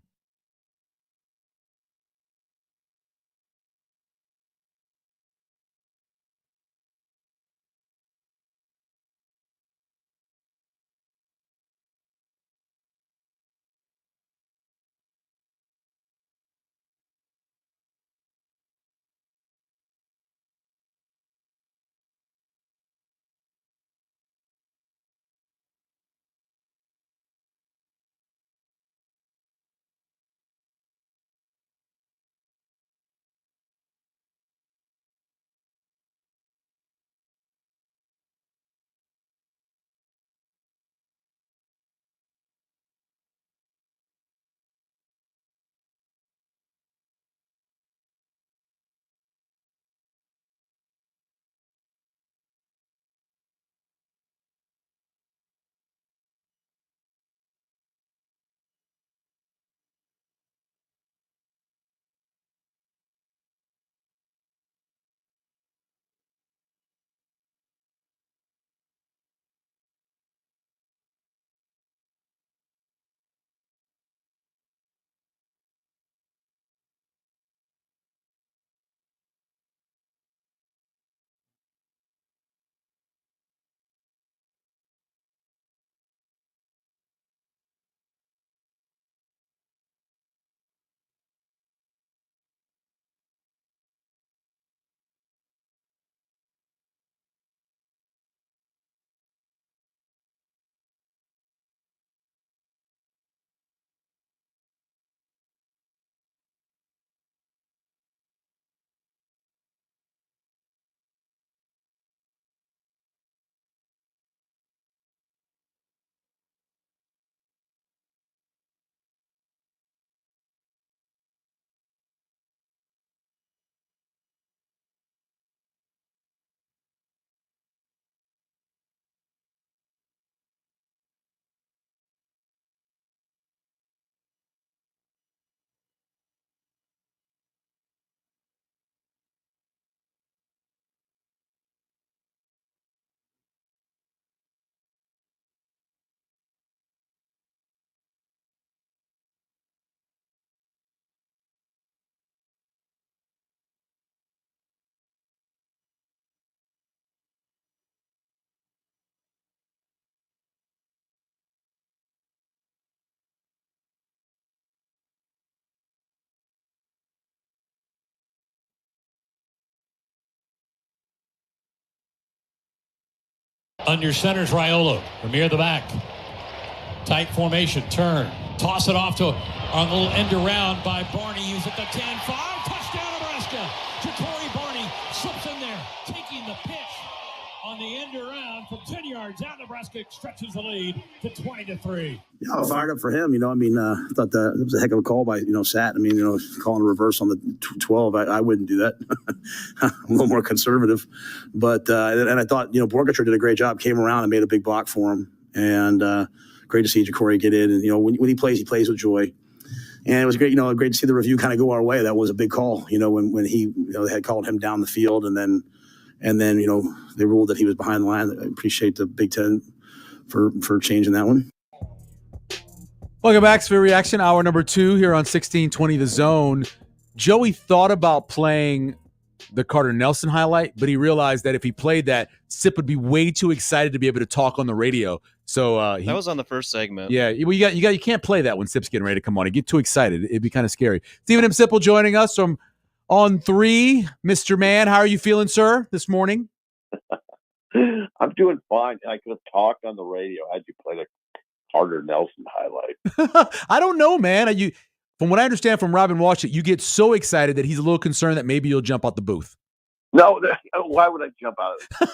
Under center's Raiola. Vermeer the back. Tight formation. Turn. Toss it off to a little end around by Barney. He's at the 10-5. Touchdown, Nebraska. Ja'Cory Barney slips in there, taking the pitch on the end around from 10 yards out. Nebraska stretches the lead to 20-3. Yeah, I was fired up for him. I thought that it was a heck of a call by, Sat. Calling a reverse on the 12. I wouldn't do that. I'm a little more conservative. But, and I thought, Borgacher did a great job, came around and made a big block for him. And great to see Ja'Cory get in. And, when he plays with joy. And it was great, great to see the review kind of go our way. That was a big call, when he, they had called him down the field and then, they ruled that he was behind the line. I appreciate the Big Ten for changing that one. Welcome back, Sphere Reaction, hour number 2 here on 1620 The Zone. Joey thought about playing the Carter Nelson highlight, but he realized that if he played that, Sip would be way too excited to be able to talk on the radio. So that was on the first segment. Yeah, you can't play that when Sip's getting ready to come on. You get too excited; it'd be kind of scary. Stephen M. Sipple joining us from On 3. Mr. Man, how are you feeling, sir, this morning? I'm doing fine. I could have talked on the radio had you played a Carter Nelson highlight. I don't know, man. From what I understand from Robin Washut, you get so excited that he's a little concerned that maybe you'll jump out the booth. No, why would I jump out of it?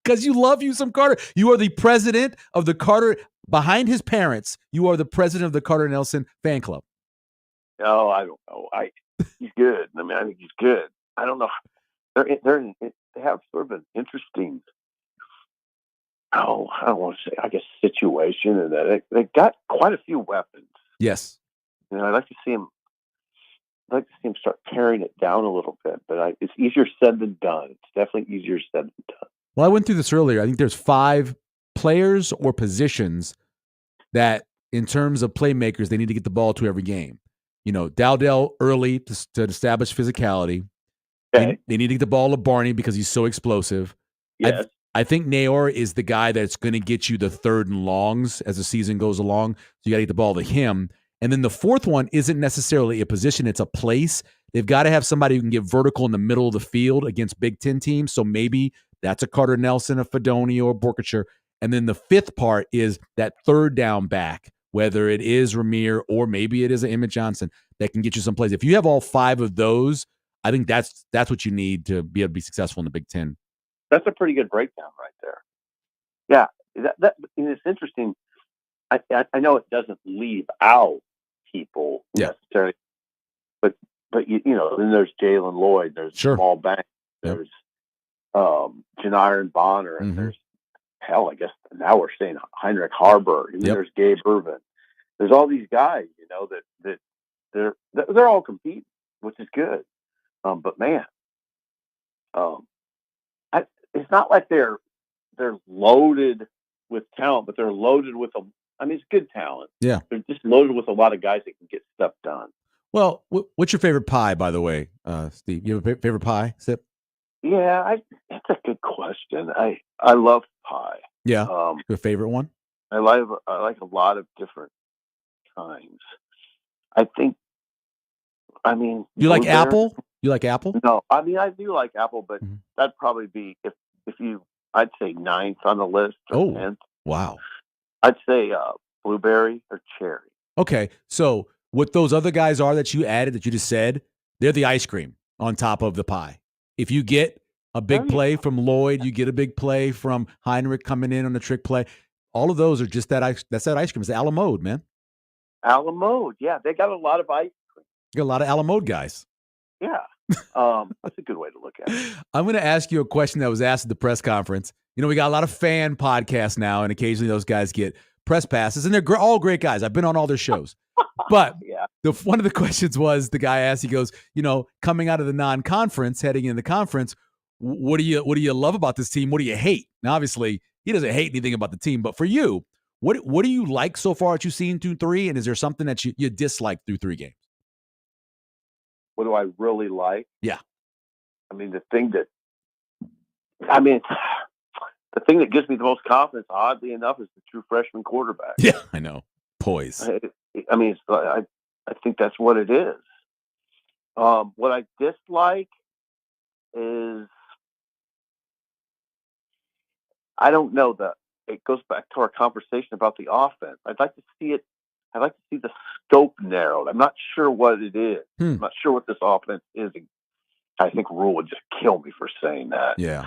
Because you love you some Carter. You are the president of the Carter, behind his parents, you are the president of the Carter Nelson fan club. No, I don't know. He's good. I think he's good. I don't know. They have sort of an interesting, I don't want to say, I guess, situation, and that they got quite a few weapons. Yes. I'd like to see him start tearing it down a little bit, but it's easier said than done. It's definitely easier said than done. Well, I went through this earlier. I think there's 5 players or positions that, in terms of playmakers, they need to get the ball to every game. Dowdell early to establish physicality. Okay. They need to get the ball to Barney because he's so explosive. Yes. I think Naor is the guy that's going to get you the 3rd and longs as the season goes along. So you got to get the ball to him. And then the 4th one isn't necessarily a position. It's a place. They've got to have somebody who can get vertical in the middle of the field against Big Ten teams. So maybe that's a Carter Nelson, a Fedoni, or Borkacher. And then the 5th part is that 3rd down back, whether it is Ramir or maybe it is an Emmett Johnson that can get you some plays. If you have all 5 of those, I think that's what you need to be able to be successful in the Big Ten. That's a pretty good breakdown right there. Yeah, that it's interesting. I know it doesn't leave out people necessarily, but then there's Jalen Lloyd, there's Jamal Banks, there's Janiron Bonner, and there's I guess now we're saying Heinrich Harburg, and then there's Gabe Irvin. There's all these guys, that they're all competing, which is good. But man, it's not like they're loaded with talent, but they're loaded with it's good talent. Yeah, they're just loaded with a lot of guys that can get stuff done. Well, what's your favorite pie, by the way, Steve? You have a favorite pie, Sip? Yeah, that's a good question. I love pie. Yeah, your favorite one? I like a lot of different kinds. You like apple? You like apple? No, I do like apple, but that'd probably be if I'd say 9th on the list. Or 10th. Wow. I'd say blueberry or cherry. Okay, so what those other guys are that you added that you just said, they're the ice cream on top of the pie. If you get a big play from Lloyd, you get a big play from Heinrich coming in on the trick play. All of those are just that's that ice cream. It's the Alamode, man. Alamode, yeah. They got a lot of ice cream. You got a lot of Alamode guys. Yeah. That's a good way to look at it. I'm going to ask you a question that was asked at the press conference. We got a lot of fan podcasts now, and occasionally those guys get press passes, and they're all great guys. I've been on all their shows. But one of the questions was, the guy asked, he goes, coming out of the non-conference, heading into the conference, what do you love about this team? What do you hate? Now, obviously, he doesn't hate anything about the team, but for you, what do you like so far that you've seen through 3, and is there something that you dislike through 3 games? What do I really like? Yeah. The thing that gives me the most confidence, oddly enough, is the true freshman quarterback. Yeah, I know. Poise. I think that's what it is. What I dislike is I don't know that it goes back to our conversation about the offense. I'd like to see it. I'd like to see the scope narrowed. I'm not sure what it is. I'm not sure what this offense is. I think Rule would just kill me for saying that. Yeah.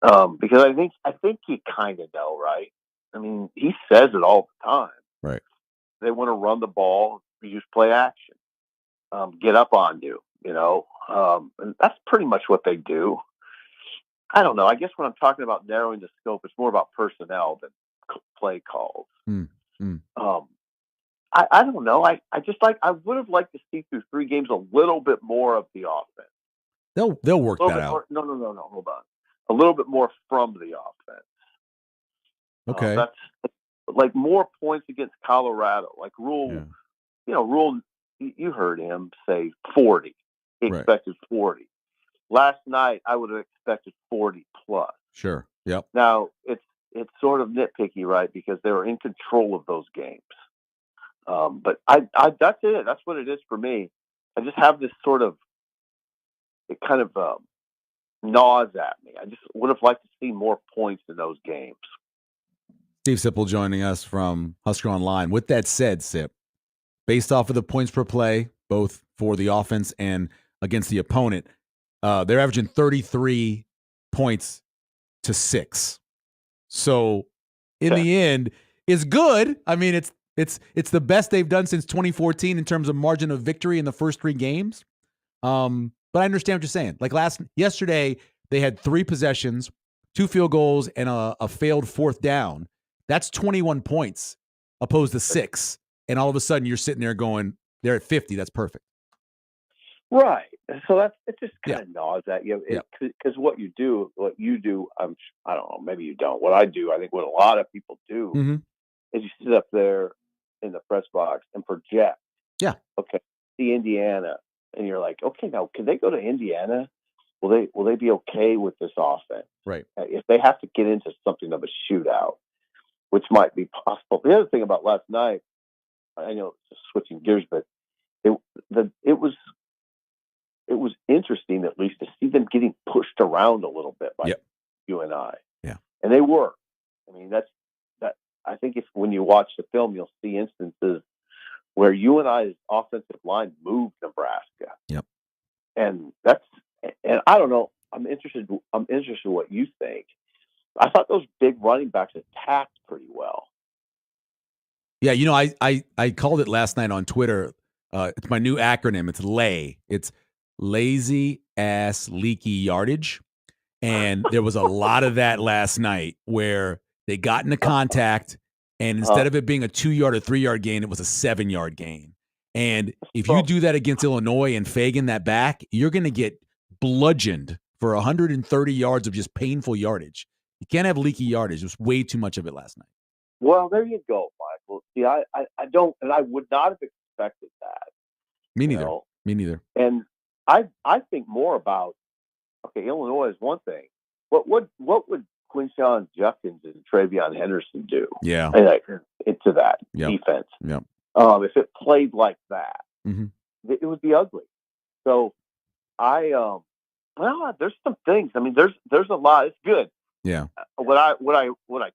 Because I think you kind of know, right? I mean, he says it all the time. Right. They want to run the ball, use play action, get up on you, and that's pretty much what they do. I don't know. I guess when I'm talking about narrowing the scope, it's more about personnel than play calls. I don't know. I would have liked to see through 3 games a little bit more of the offense. They'll work that out. No. Hold on. A little bit more from the offense. Okay. That's like more points against Colorado. Like Rule, Rule, you heard him say 40. He expected 40. Last night, I would have expected 40 plus. Sure. Yep. Now, it's sort of nitpicky, right? Because they were in control of those games. But that's it. That's what it is for me. I just have this sort of, it kind of gnaws at me. I just would have liked to see more points in those games. Steve Sipple joining us from Husker Online. With that said, Sip, based off of the points per play, both for the offense and against the opponent, they're averaging 33 points to 6. So in the end, it's good. I mean, it's the best they've done since 2014 in terms of margin of victory in the first 3 games. But I understand what you're saying. Like yesterday, they had 3 possessions, 2 field goals, and a failed 4th down. That's 21 points opposed to 6. And all of a sudden, you're sitting there going, they're at 50. That's perfect. Right. So it just kind of gnaws at you. Because what you do, I don't know, maybe you don't. What I do, I think what a lot of people do is you sit up there in the press box and project. Yeah. Okay. See Indiana. And you're like, okay, now can they go to Indiana? Will they be okay with this offense? Right. If they have to get into something of a shootout, which might be possible. The other thing about last night, I know it's switching gears, but it was interesting at least to see them getting pushed around a little bit by UNI. Yeah. And they were. I mean, that I think when you watch the film, you'll see instances where UNI's offensive line moved Nebraska. Yep. And I don't know. I'm interested in what you think. I thought those big running backs attacked pretty well. Yeah, I called it last night on Twitter. It's my new acronym. It's LAY. It's lazy ass leaky yardage. And there was a lot of that last night where they got into contact, and instead of it being a 2-yard or 3-yard gain, it was a 7-yard gain. And if you do that against Illinois and Fagan that back, you're going to get bludgeoned for 130 yards of just painful yardage. You can't have leaky yardage. There was way too much of it last night. Well, there you go, Michael. See, I don't, and I would not have expected that. Me neither. Me neither. And I think more about, okay, Illinois is one thing. What would Quinshawn Judkins and Travion Henderson do? Yeah. Into that defense. Yeah. If it played like that, it would be ugly. So there's some things. I mean, there's a lot. It's good. Yeah. What I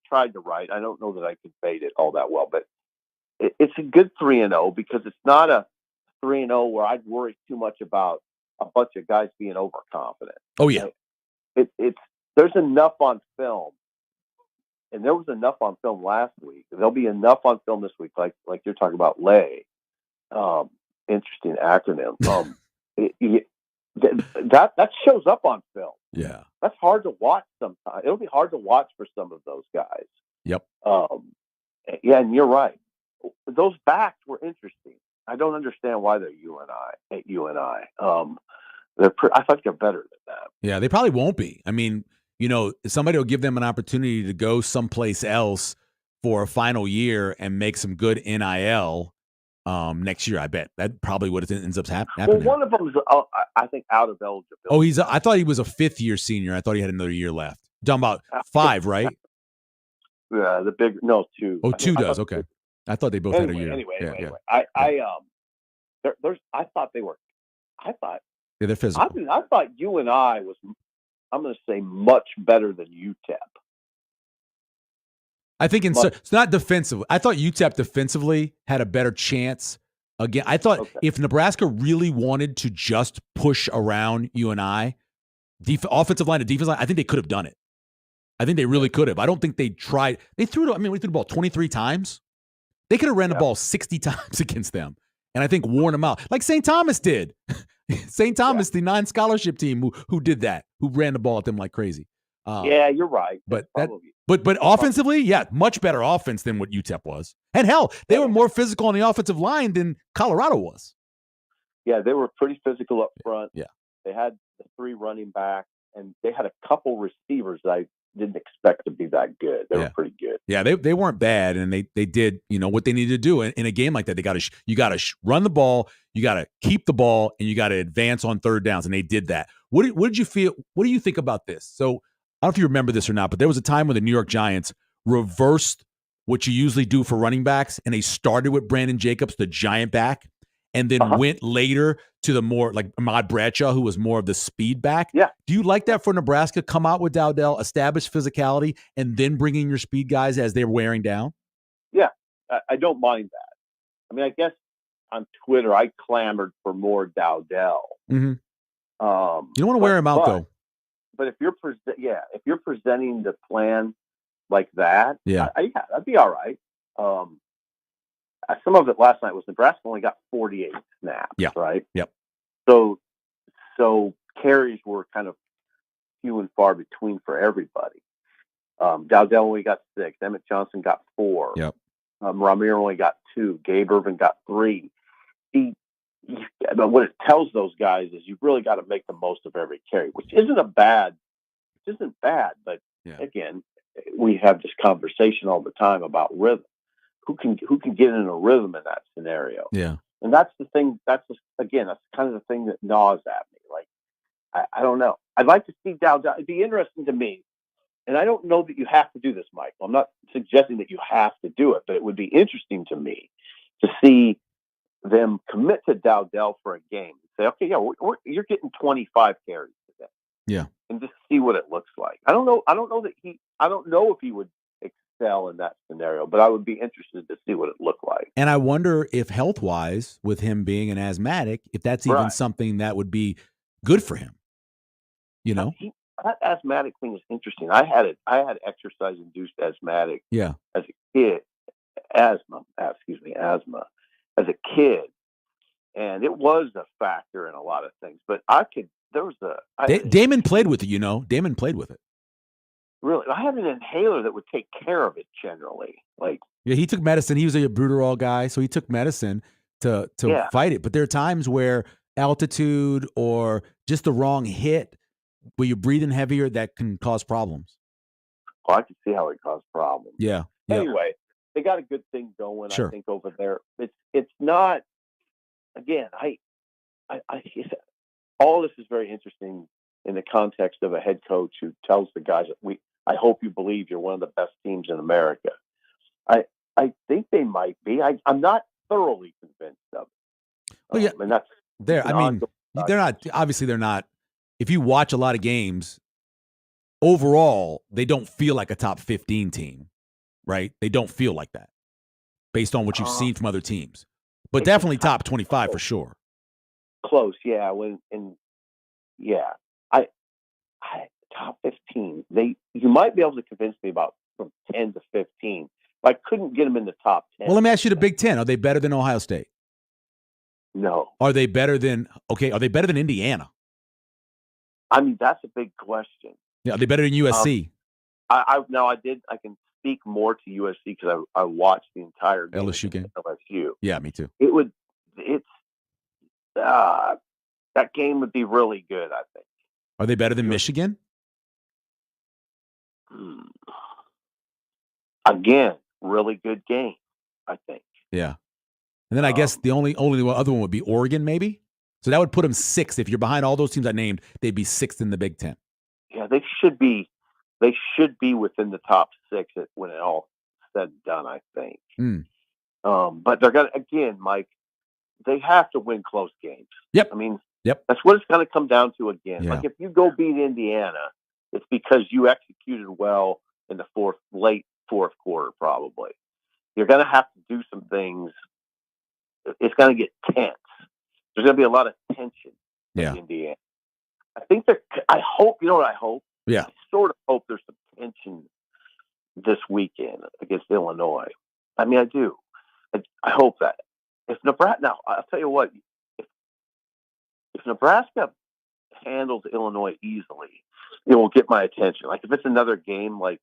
tried to write, I don't know that I conveyed it all that well, but it's a good 3-0 because it's not a 3-0 where I'd worry too much about a bunch of guys being overconfident. Oh yeah. There's enough on film, and there was enough on film last week. There'll be enough on film this week, like you're talking about. LAY, interesting acronym. That shows up on film. Yeah, that's hard to watch sometimes. It'll be hard to watch for some of those guys. Yep. Yeah, and you're right. Those backs were interesting. I don't understand why they're at UNI. I thought they're better than that. Yeah, they probably won't be. I mean, somebody will give them an opportunity to go someplace else for a final year and make some good NIL next year. I bet that probably what ends up happening. Well, one of them is, I think, out of eligibility. Oh, I thought he was a 5th-year senior. I thought he had another year left. You're talking about 5, right? Yeah, 2. Oh, 2 does. Okay. I thought they both had a year. Anyway. I thought they were. Yeah, they're physical. I thought UNI was, I'm going to say, much better than UTEP. I think it's not defensive. I thought UTEP defensively had a better chance. Again, I thought if Nebraska really wanted to just push around UNI, offensive line to defensive line, I think they could have done it. I think they really could have. I don't think they tried. We threw the ball 23 times. They could have ran the ball 60 times against them, and I think worn them out, like St. Thomas did. St. Thomas, the non-scholarship team who did that, who ran the ball at them like crazy. Yeah, you're right. But offensively, much better offense than what UTEP was. And hell, they were more physical on the offensive line than Colorado was. Yeah, they were pretty physical up front. Yeah. They had the 3 running backs, and they had a couple receivers that I didn't expect to be that good. They were pretty good. Yeah, they weren't bad, and they did what they needed to do in a game like that. You got to run the ball, you got to keep the ball, and you got to advance on third downs, and they did that. What did you feel? What do you think about this? So I don't know if you remember this or not, but there was a time when the New York Giants reversed what you usually do for running backs, and they started with Brandon Jacobs, the giant back, and then went later to the more like Ahmad Bradshaw, who was more of the speed back. Yeah. Do you like that for Nebraska? Come out with Dowdell, establish physicality, and then bring in your speed guys as they're wearing down? Yeah, I don't mind that. I mean, I guess on Twitter, I clamored for more Dowdell. Mm-hmm. You don't want to wear him out, though. But if you're presenting the plan like that, that'd be all right. Some of it last night was Nebraska only got 48 snaps, right? Yep. So carries were kind of few and far between for everybody. Dowdell only got 6. Emmett Johnson got 4. Yep. Ramir only got 2. Gabe Irvin got 3. But what it tells those guys is you've really got to make the most of every carry, which isn't bad. But again, we have this conversation all the time about rhythm. Who can get in a rhythm in that scenario? Yeah. And that's the thing. That's kind of the thing that gnaws at me. Like, I don't know. I'd like to see Dowdell. It'd be interesting to me. And I don't know that you have to do this, Michael. I'm not suggesting that you have to do it, but it would be interesting to me to see them commit to Dowdell for a game. Say, okay, you're getting 25 carries today. Yeah. And just see what it looks like. I don't know if he would excel in that scenario, but I would be interested to see what it looked like. And I wonder if health-wise, with him being an asthmatic, if that's even something that would be good for him. That asthmatic thing is interesting. I had exercise-induced asthmatic as a kid, asthma as a kid, and it was a factor in a lot of things. But Damon played with it. Damon played with it. Really, I had an inhaler that would take care of it generally. He took medicine. He was a Bruderol guy, so he took medicine to fight it. But there are times where altitude or just the wrong hit, where you're breathing heavier, that can cause problems. I can see how it caused problems. Yeah. Anyway, they got a good thing going. Sure. I think over there. It's not. Again, I all this is very interesting in the context of a head coach who tells the guys that I hope you believe you're one of the best teams in America. I think they might be. I'm not thoroughly convinced of it. Well, and that's there. I mean, they're not. Obviously, they're not. If you watch a lot of games, overall, they don't feel like a top 15 team, right? They don't feel like that based on what you've seen from other teams. But definitely top 25 for sure. Close, yeah. I top 15. You might be able to convince me about from 10 to 15. But I couldn't get them in the top 10. Well, let me ask you the Big Ten. Are they better than Ohio State? No. Are they better than Indiana? I mean, that's a big question. Yeah, are they better than USC? I can speak more to USC because I watched the entire game. LSU game. LSU. Yeah, me too. That game would be really good, I think. Are they better than Michigan? Again, really good game, I think. Yeah. And then I guess the only other one would be Oregon, maybe? So that would put them 6th. If you're behind all those teams I named, they'd be 6th in the Big Ten. Yeah, they should be within the top 6 when it all said and done, I think. But they're gonna, again, Mike, they have to win close games. Yep. I mean, yep. That's what it's going to come down to again. Yeah. Like if you go beat Indiana, it's because you executed well in the late fourth quarter, probably. You're going to have to do some things. It's going to get tense. There's going to be a lot of tension in Indiana. I hope, you know what I hope? Yeah. I sort of hope there's some tension this weekend against Illinois. I mean, I do. I hope that. If Nebraska, now, I'll tell you what, if Nebraska handles Illinois easily, it will get my attention. Like if it's another game like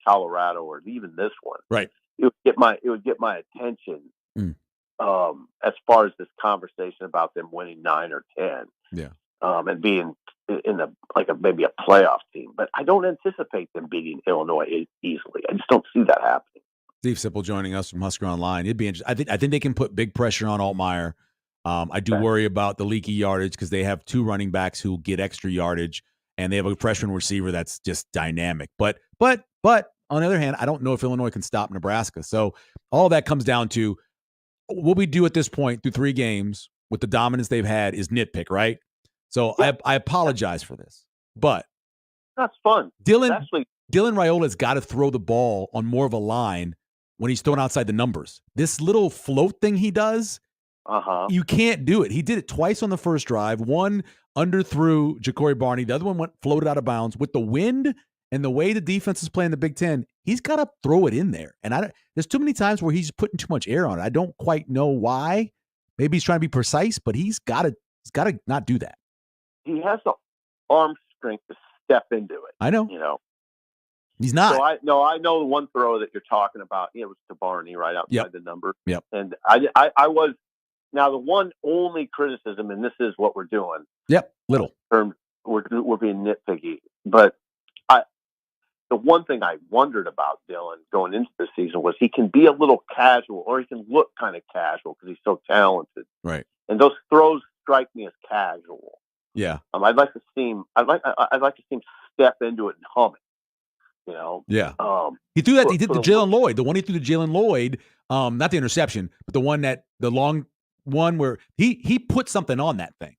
Colorado or even this one, right? It would get my attention. As far as this conversation about them winning 9 or 10, and being in maybe a playoff team, but I don't anticipate them beating Illinois easily. I just don't see that happening. Steve Sipple joining us from Husker Online. It'd be interesting. I think they can put big pressure on Altmaier. I do worry about the leaky yardage because they have 2 running backs who get extra yardage, and they have a freshman receiver that's just dynamic. But on the other hand, I don't know if Illinois can stop Nebraska. So all that comes down to what we do at this point through 3 games with the dominance they've had is nitpick, right? So I apologize for this, but that's fun. Dylan Raiola's got to throw the ball on more of a line when he's thrown outside the numbers. This little float thing he does, you can't do it. He did it twice on the first drive. One underthrew Ja'Cory Barney. The other one floated out of bounds. With the wind and the way the defense is playing the Big Ten, he's got to throw it in there. And there's too many times where he's putting too much air on it. I don't quite know why. Maybe he's trying to be precise, but he's got to not do that. He has the arm strength to step into it. I know. You know. He's not. So I know the one throw that you're talking about. It was to Barney right outside the number. Yep. And I was now the one only criticism, and this is what we're doing. Yep. Little. We're being nitpicky, but the one thing I wondered about Dylan going into the season was he can be a little casual, or he can look kind of casual because he's so talented. Right. And those throws strike me as casual. Yeah. I'd like to see him. I'd like to see him step into it and hum it. You know. Yeah. He threw that. He did the Jalen Lloyd. The one he threw to Jalen Lloyd. Not the interception, but the long one where he put something on that thing,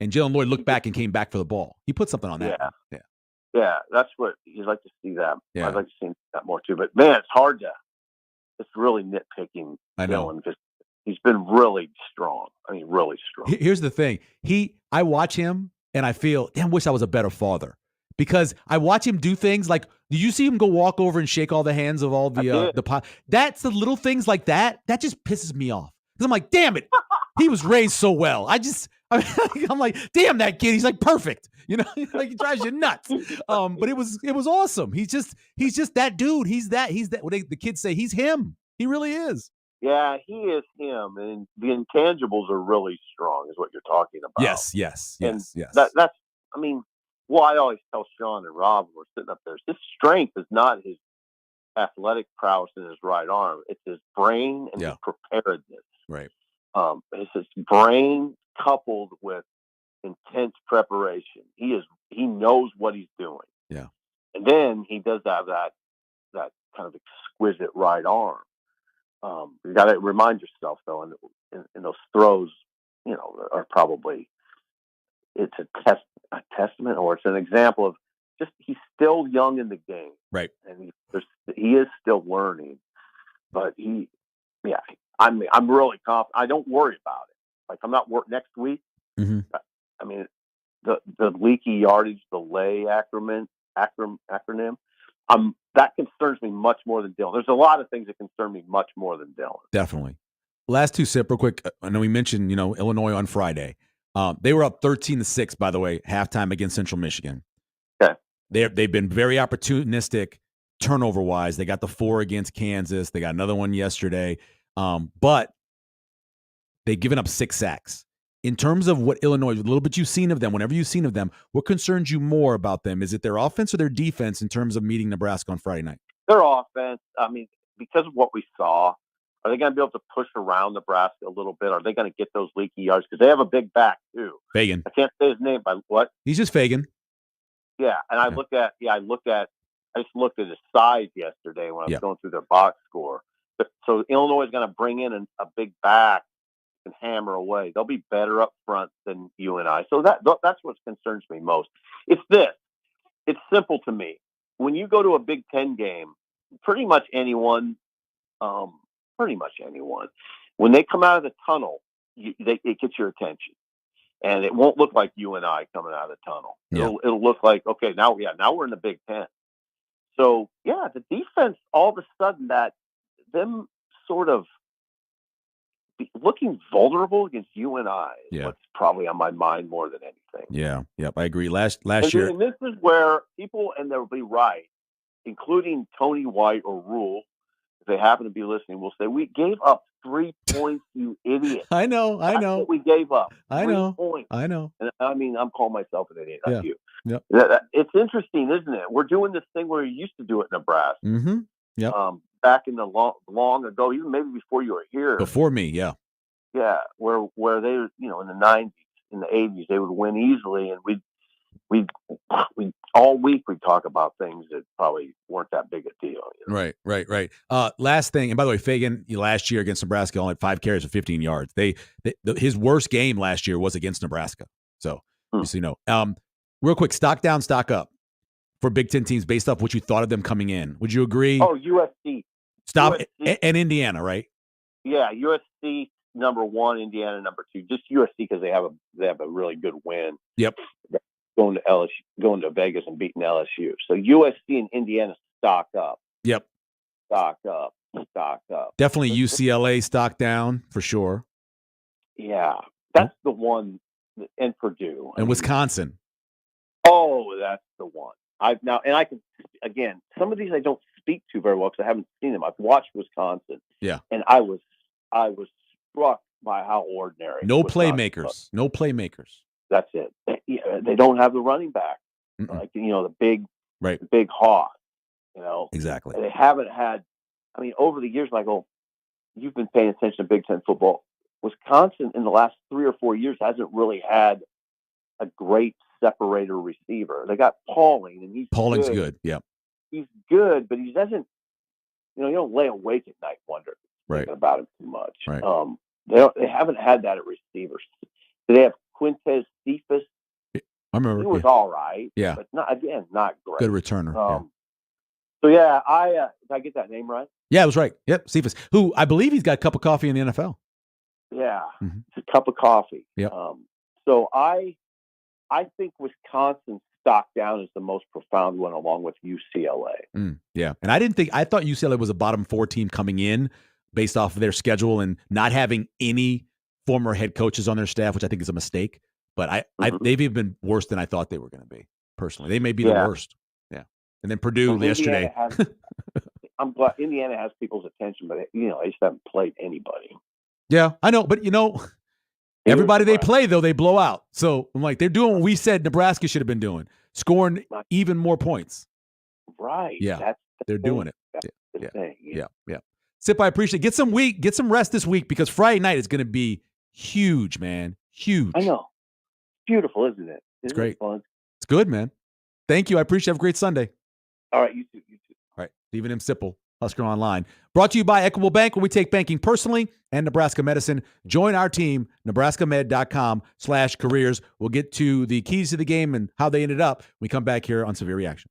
and Jalen Lloyd looked back and came back for the ball. He put something on that. Yeah. Yeah. That's what you'd like to see that. Yeah. I'd like to see that more too. But man, it's really nitpicking. I know. Dylan, because he's been really strong. I mean, really strong. Here's the thing. I watch him and I feel, damn, wish I was a better father, because I watch him do things like, did you see him go walk over and shake all the hands of all the pot? That's the little things like that. That just pisses me off. Because I'm like, damn it. He was raised so well. I'm like, damn, that kid. He's like perfect. You know, like he drives you nuts. But it was awesome. He's just that dude. He's that. What the kids say, he's him. He really is. Yeah, he is him, and the intangibles are really strong, is what you're talking about. Yes. That's. I mean, I always tell Sean and Rob when we're sitting up there, his strength is not his athletic prowess in his right arm; it's his brain and his preparedness. Right. It's his brain coupled with intense preparation. He knows what he's doing. Yeah. And then he does have that kind of exquisite right arm. You got to remind yourself, though, in those throws, you know, are probably, it's a testament, or it's an example of just he's still young in the game, right? And he is still learning, but I'm really confident. I don't worry about it. Like I'm not next week. Mm-hmm. I mean, the leaky yardage, the lay acronym. That concerns me much more than Dylan. There's a lot of things that concern me much more than Dylan. Definitely. Last two, Sip, real quick. I know we mentioned, Illinois on Friday. They were up 13-6, by the way, halftime against Central Michigan. Okay. They've been very opportunistic turnover-wise. They got the 4 against Kansas. They got another one yesterday. But they've given up 6 sacks. In terms of what Illinois, a little bit you've seen of them, whenever you've seen of them, what concerns you more about them? Is it their offense or their defense in terms of meeting Nebraska on Friday night? Their offense. I mean, because of what we saw, are they going to be able to push around Nebraska a little bit? Are they going to get those leaky yards? Because they have a big back, too. Fagan. I can't say his name, but what? He's just Fagan. Yeah, and I just looked at his size yesterday when I was going through their box score. So Illinois is going to bring in a big back and hammer away. They'll be better up front than you and I. So that's what concerns me most. It's this. It's simple to me. When you go to a Big Ten game, pretty much anyone, when they come out of the tunnel, it gets your attention. And it won't look like you and I coming out of the tunnel. It'll look like, okay, now we're in the Big Ten. So, yeah, the defense, all of a sudden, them sort of looking vulnerable against you and I is what's probably on my mind more than anything. Yeah, yep, I agree. Last year. And this is where people, and they'll be right, including Tony White or Rule, if they happen to be listening, will say, we gave up 3 points, you idiot. I know. That's what we gave up. 3 points. I know. And I mean, I'm calling myself an idiot, not you. Yep. It's interesting, isn't it? We're doing this thing where we used to do it in Nebraska. Mm-hmm. Yep. Back in the long ago, even maybe before you were here. Before me, yeah. Yeah, where they, in the 90s, in the 80s, they would win easily, and we all week we'd talk about things that probably weren't that big a deal. Right. Last thing, and by the way, Fagan last year against Nebraska only had 5 carries for 15 yards. His worst game last year was against Nebraska. So just so you know. Real quick, stock down, stock up for Big Ten teams based off what you thought of them coming in. Would you agree? Oh, USC. Stop USC. And Indiana, right? Yeah, USC number 1, Indiana number 2. Just USC because they have a really good win. Yep. Going to LSU, going to Vegas and beating LSU. So USC and Indiana stock up. Yep. Stock up. Definitely UCLA stock down for sure. Yeah, that's the one. And Purdue and Wisconsin. Oh, that's the one. I can again. Some of these I don't speak to very well because I haven't seen them. I've watched Wisconsin. Yeah, and I was struck by how ordinary. No playmakers. That's it. They don't have the running back, like the big, the big hawk. Exactly. They haven't had. I mean, over the years, you've been paying attention to Big Ten football. Wisconsin in the last 3 or 4 years hasn't really had a great separator receiver. They got Pauling, and Pauling's good. Yeah, he's good, but he doesn't. You don't lay awake at night wondering about him too much. Right. They haven't had that at receivers. They have Quintez Cephas. I remember he was all right. Yeah, but not great. Good returner. So yeah, did I get that name right? Yeah, it was right. Yep, Cephas, who I believe he's got a cup of coffee in the NFL. Yeah, It's a cup of coffee. Yep. So I think Wisconsin's stock down is the most profound one, along with UCLA. Yeah, and I thought UCLA was a bottom 4 team coming in based off of their schedule and not having any former head coaches on their staff, which I think is a mistake. But they've even been worse than I thought they were going to be. Personally, they may be the worst. Yeah, and then Purdue yesterday. I'm glad Indiana has people's attention, but they just haven't played anybody. Yeah, I know, but everybody they play though they blow out. So I'm like, they're doing what we said Nebraska should have been doing, scoring even more points. Right. Yeah, they're doing it. That's the thing. Yeah. Sip, I appreciate it. Get some rest this week because Friday night is going to be huge, man. Huge. I know. Beautiful, isn't it? It's great. Fun? It's good, man. Thank you. I appreciate it. Have a great Sunday. All right, you too. All right, Stephen M. Sipple, Husker Online. Brought to you by Equitable Bank, where we take banking personally, and Nebraska Medicine. Join our team, nebraskamed.com/careers. We'll get to the keys to the game and how they ended up when we come back here on Severe Reaction.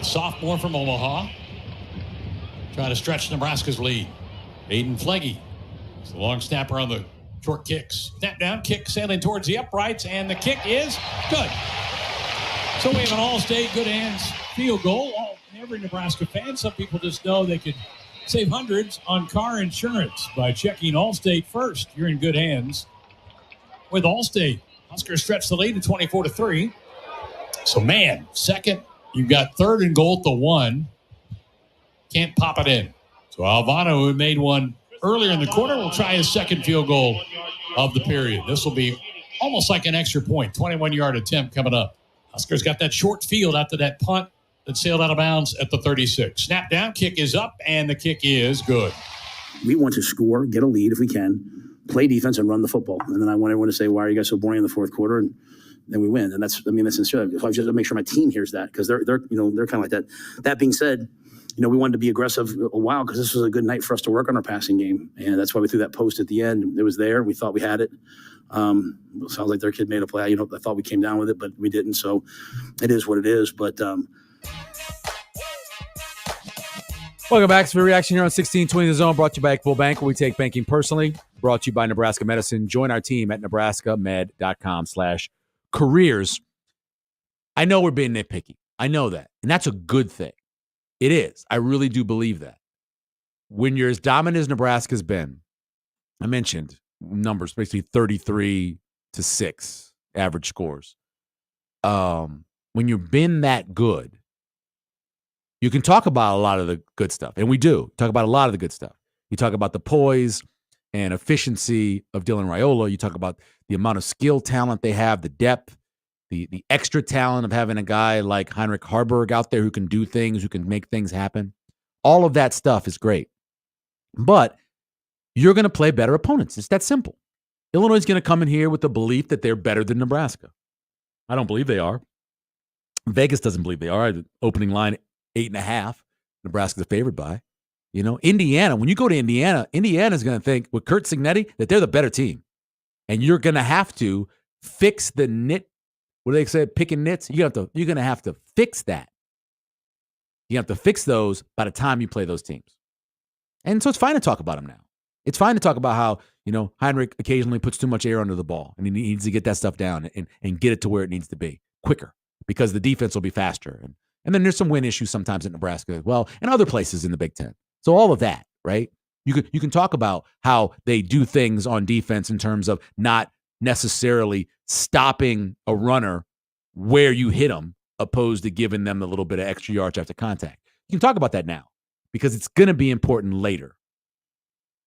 the sophomore from Omaha. Trying to stretch Nebraska's lead. Aiden Flegge. It's the long snapper on the short kicks. Snap down, kick sailing towards the uprights, and the kick is good. So we have an all-state good hands field goal. Every Nebraska fan, some people just know they could save hundreds on car insurance by checking Allstate first. You're in good hands with Allstate. Huskers stretch the lead to 24-3. So, man, second, you've got third and goal at the 1. Can't pop it in. So Alvano, who made one earlier in the quarter, will try his second field goal of the period. This will be almost like an extra point. 21-yard attempt coming up. Huskers got that short field after that punt that sailed out of bounds at the 36. Snap down, kick is up, and the kick is good. We want to score, get a lead if we can, play defense, and run the football. And then I want everyone to say, why are you guys so boring in the fourth quarter? And then we win. And that's sincere. I just make sure my team hears that, because they're kind of like that. That being said, we wanted to be aggressive a while because this was a good night for us to work on our passing game. And that's why we threw that post at the end. It was there. We thought we had it. It sounds like their kid made a play. I thought we came down with it, but we didn't. So it is what it is. But welcome back to the reaction here on 1620 The Zone, brought to you by Full Bank, where we take banking personally. Brought to you by Nebraska Medicine. Join our team at nebraskamed.com/careers. I know we're being nitpicky. I know that. And that's a good thing. It is. I really do believe that. When you're as dominant as Nebraska's been, I mentioned numbers, basically 33-6 average scores. When you've been that good, you can talk about a lot of the good stuff. And we do talk about a lot of the good stuff. You talk about the poise and efficiency of Dylan Raiola. You talk about the amount of skill talent they have, the depth, the extra talent of having a guy like Heinrich Harburg out there who can do things, who can make things happen. All of that stuff is great. But you're going to play better opponents. It's that simple. Illinois is going to come in here with the belief that they're better than Nebraska. I don't believe they are. Vegas doesn't believe they are. The opening line, 8.5. Nebraska's favored by. Indiana, when you go to Indiana, Indiana's going to think with Kurt Signetti that they're the better team. And you're going to have to fix the nit. What do they say? Picking nits? You're going to have to fix that. You have to fix those by the time you play those teams. And so it's fine to talk about them now. It's fine to talk about how, Heinrich occasionally puts too much air under the ball, and he needs to get that stuff down and get it to where it needs to be quicker, because the defense will be faster. And then there's some win issues sometimes at Nebraska as well, and other places in the Big Ten. So all of that, right? You can talk about how they do things on defense in terms of not necessarily stopping a runner where you hit them, opposed to giving them a little bit of extra yards after contact. You can talk about that now, because it's going to be important later.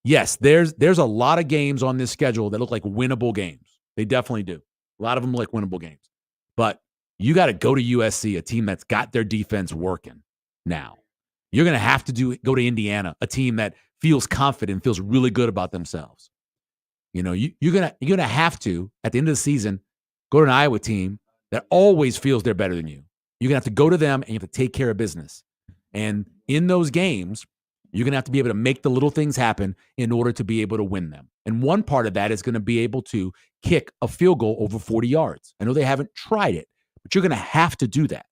Yes, there's a lot of games on this schedule that look like winnable games. They definitely do. A lot of them look like winnable games. But you got to go to USC, a team that's got their defense working now. You're going to have to go to Indiana, a team that feels confident, feels really good about themselves. You're gonna have to, at the end of the season, go to an Iowa team that always feels they're better than you. You're gonna have to go to them and you have to take care of business. And in those games, you're gonna have to be able to make the little things happen in order to be able to win them. And one part of that is gonna be able to kick a field goal over 40 yards. I know they haven't tried it, but you're gonna have to do that.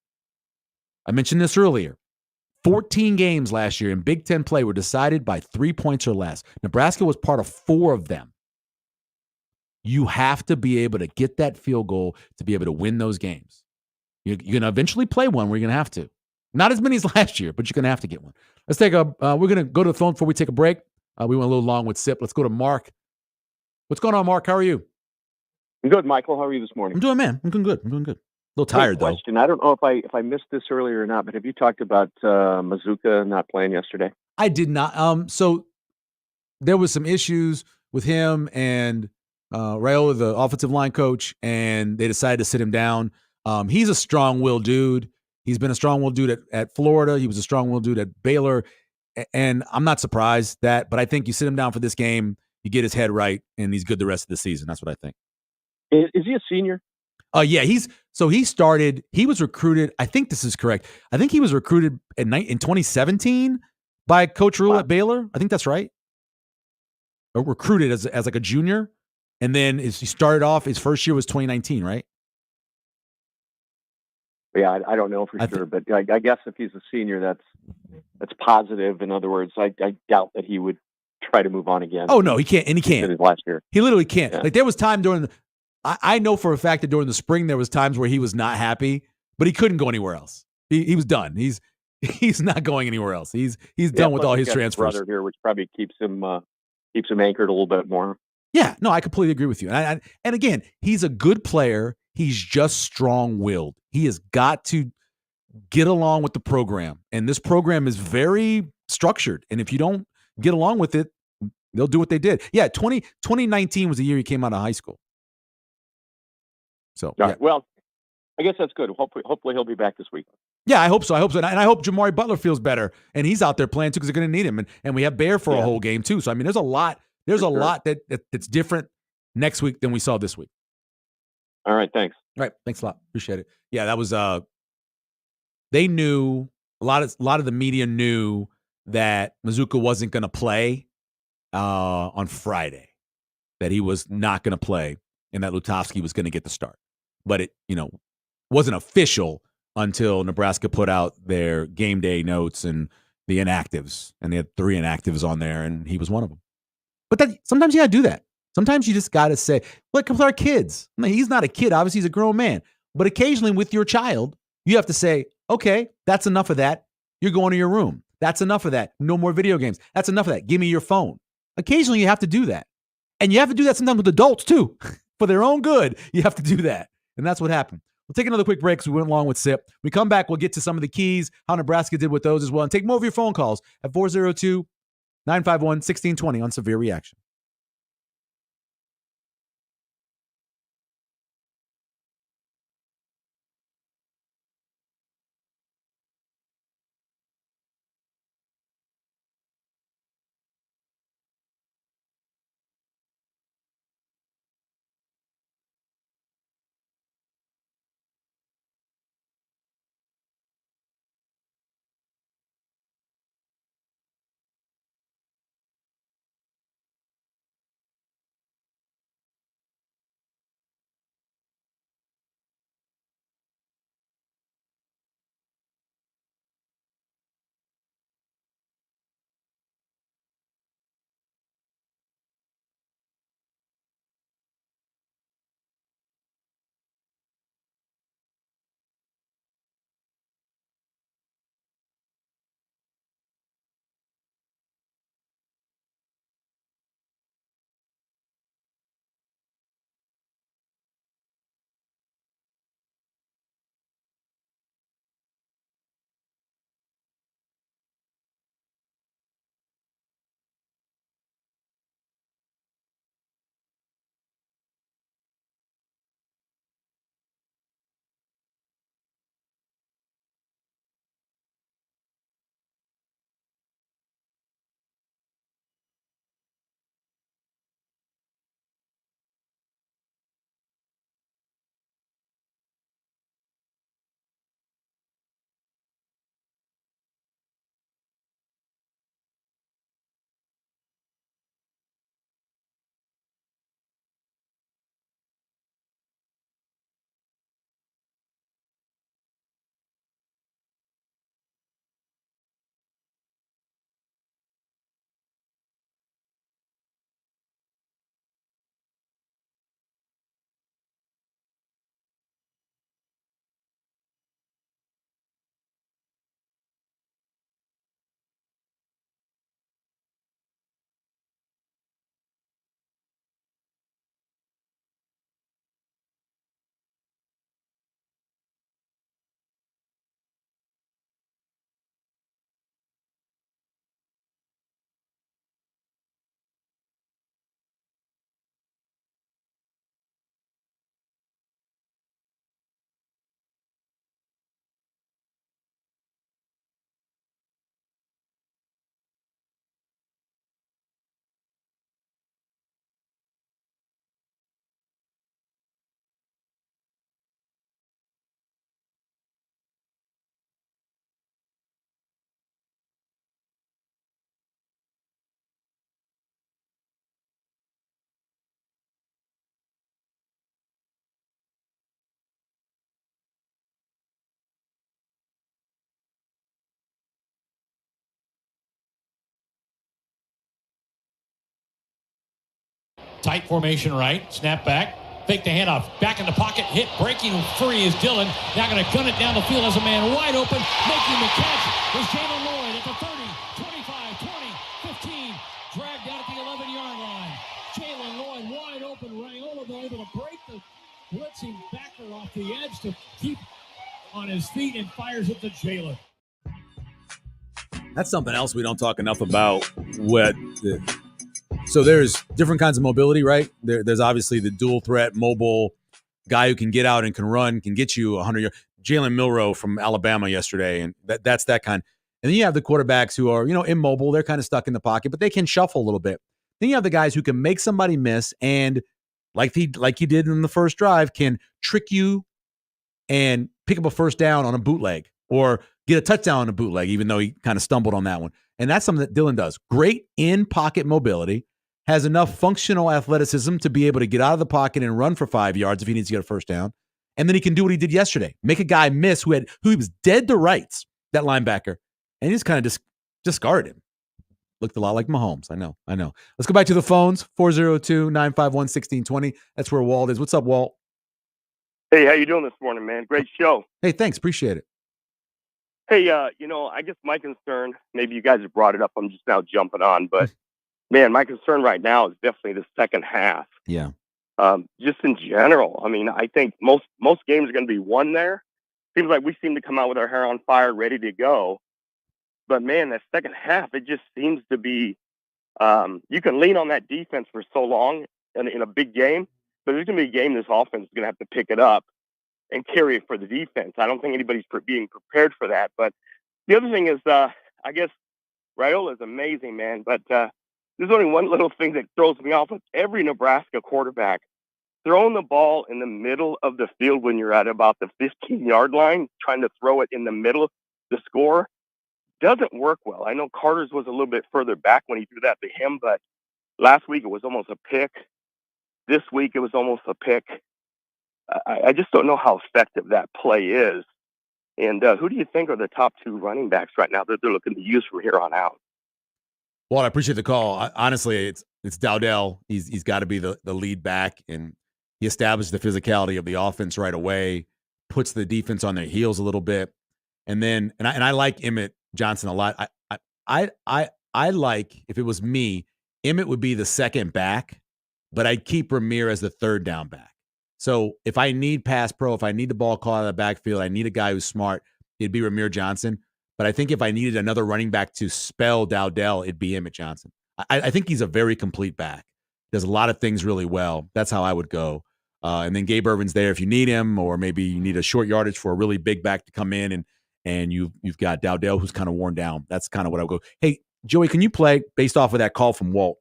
I mentioned this earlier. 14 games last year in Big Ten play were decided by 3 points or less. Nebraska was part of 4 of them. You have to be able to get that field goal to be able to win those games. You're going to eventually play one where you're going to have to. Not as many as last year, but you're going to have to get one. Let's take we're going to go to the phone before we take a break. We went a little long with Sip. Let's go to Mark. What's going on, Mark? How are you? I'm good, Michael. How are you this morning? I'm doing, man. I'm doing good. A little tired, though. Question. I don't know if I missed this earlier or not, but have you talked about Mazuka not playing yesterday? I did not. So there was some issues with him and Raiola, the offensive line coach, and they decided to sit him down. He's a strong-willed dude. He's been a strong-willed dude at Florida. He was a strong-willed dude at Baylor. And I'm not surprised but I think you sit him down for this game, you get his head right, and he's good the rest of the season. That's what I think. Is he a senior? Yeah, he was recruited. I think this is correct. I think he was recruited in 2017 by Coach Rule at Baylor. I think that's right. Or recruited as like a junior. And then he started off, his first year was 2019, right? Yeah, I don't know for sure, but I guess if he's a senior, that's positive. In other words, I doubt that he would try to move on again. Oh no, he can't, and he Did can't. his last year. He literally can't. Yeah. Like there was time during I know for a fact that during the spring there was times where he was not happy, but he couldn't go anywhere else. He was done. He's not going anywhere else. He's done with all his transfers. Brother here, which probably keeps him anchored a little bit more. Yeah, no, I completely agree with you. And again, he's a good player. He's just strong-willed. He has got to get along with the program, and this program is very structured. And if you don't get along with it, they'll do what they did. Yeah, 2019 was the year he came out of high school. So, yeah. Well, I guess that's good. Hopefully he'll be back this week. Yeah, I hope so. And I hope Jamari Butler feels better, and he's out there playing too because they're going to need him. And we have Bear for a whole game too. So I mean, there's a lot. There's a lot that's different next week than we saw this week. All right, thanks. All right, thanks a lot. Appreciate it. Yeah, that was. They knew a lot of the media knew that Mazuka wasn't going to play on Friday, that he was not going to play, and that Lutovsky was going to get the start. But it wasn't official until Nebraska put out their game day notes and the inactives, and they had 3 inactives on there, and he was one of them. But sometimes you got to do that. Sometimes you just got to say, look, with our kids. I mean, he's not a kid. Obviously, he's a grown man. But occasionally with your child, you have to say, okay, that's enough of that. You're going to your room. That's enough of that. No more video games. That's enough of that. Give me your phone. Occasionally, you have to do that. And you have to do that sometimes with adults, too. For their own good, you have to do that. And that's what happened. We'll take another quick break because we went along with Sip. When we come back, we'll get to some of the keys, how Nebraska did with those as well, and take more of your phone calls at 402-951-1620 on Severe Reaction. Tight formation right. Snap back. Fake the handoff. Back in the pocket. Hit. Breaking free is Dillon. Now going to gun it down the field as a man wide open. Making the catch is Jalen Lloyd at the 30, 25, 20, 15. Dragged out at the 11-yard line. Jalen Lloyd wide open. Raiola able to break the blitzing backer off the edge to keep on his feet and fires it to Jalen. That's something else we don't talk enough about. So there's different kinds of mobility, right? There's obviously the dual threat, mobile guy who can get out and can run, can get you 100 yards. Jalen Milroe from Alabama yesterday, and that's that kind. And then you have the quarterbacks who are, immobile. They're kind of stuck in the pocket, but they can shuffle a little bit. Then you have the guys who can make somebody miss and, like he did in the first drive, can trick you and pick up a first down on a bootleg or get a touchdown on a bootleg, even though he kind of stumbled on that one. And that's something that Dillon does. Great in-pocket mobility, has enough functional athleticism to be able to get out of the pocket and run for 5 yards if he needs to get a first down. And then he can do what he did yesterday, make a guy miss who he was dead to rights, that linebacker, and he just kind of discarded him. Looked a lot like Mahomes. I know. Let's go back to the phones, 402-951-1620. That's where Walt is. What's up, Walt? Hey, how you doing this morning, man? Great show. Hey, thanks. Appreciate it. Hey, I guess my concern, maybe you guys have brought it up. I'm just now jumping on, but man, my concern right now is definitely the second half. Yeah. Just in general. I mean, I think most games are going to be won there. Seems like we seem to come out with our hair on fire, ready to go. But man, that second half, it just seems to be, you can lean on that defense for so long in a big game, but there's going to be a game this offense is going to have to pick it up and carry it for the defense. I don't think anybody's being prepared for that. But the other thing is, I guess Raiola is amazing, man. But there's only one little thing that throws me off with every Nebraska quarterback. Throwing the ball in the middle of the field when you're at about the 15-yard line, trying to throw it in the middle to score, doesn't work well. I know Carter's was a little bit further back when he threw that to him, but last week it was almost a pick. This week it was almost a pick. I just don't know how effective that play is. And who do you think are the top two running backs right now that they're looking to use from here on out? Well, I appreciate the call. Honestly, it's Dowdell. He's got to be the lead back, and he established the physicality of the offense right away, puts the defense on their heels a little bit, and then I like Emmett Johnson a lot. I like, if it was me, Emmett would be the second back, but I'd keep Ramirez the third down back. So if I need pass pro, if I need the ball caught out of the backfield, I need a guy who's smart, it'd be Ramirez Johnson. But I think if I needed another running back to spell Dowdell, it'd be Emmett Johnson. I think he's a very complete back. Does a lot of things really well. That's how I would go. And then Gabe Irvin's there if you need him, or maybe you need a short yardage for a really big back to come in, and you've got Dowdell who's kind of worn down. That's kind of what I would go. Hey, Joey, can you play, based off of that call from Walt,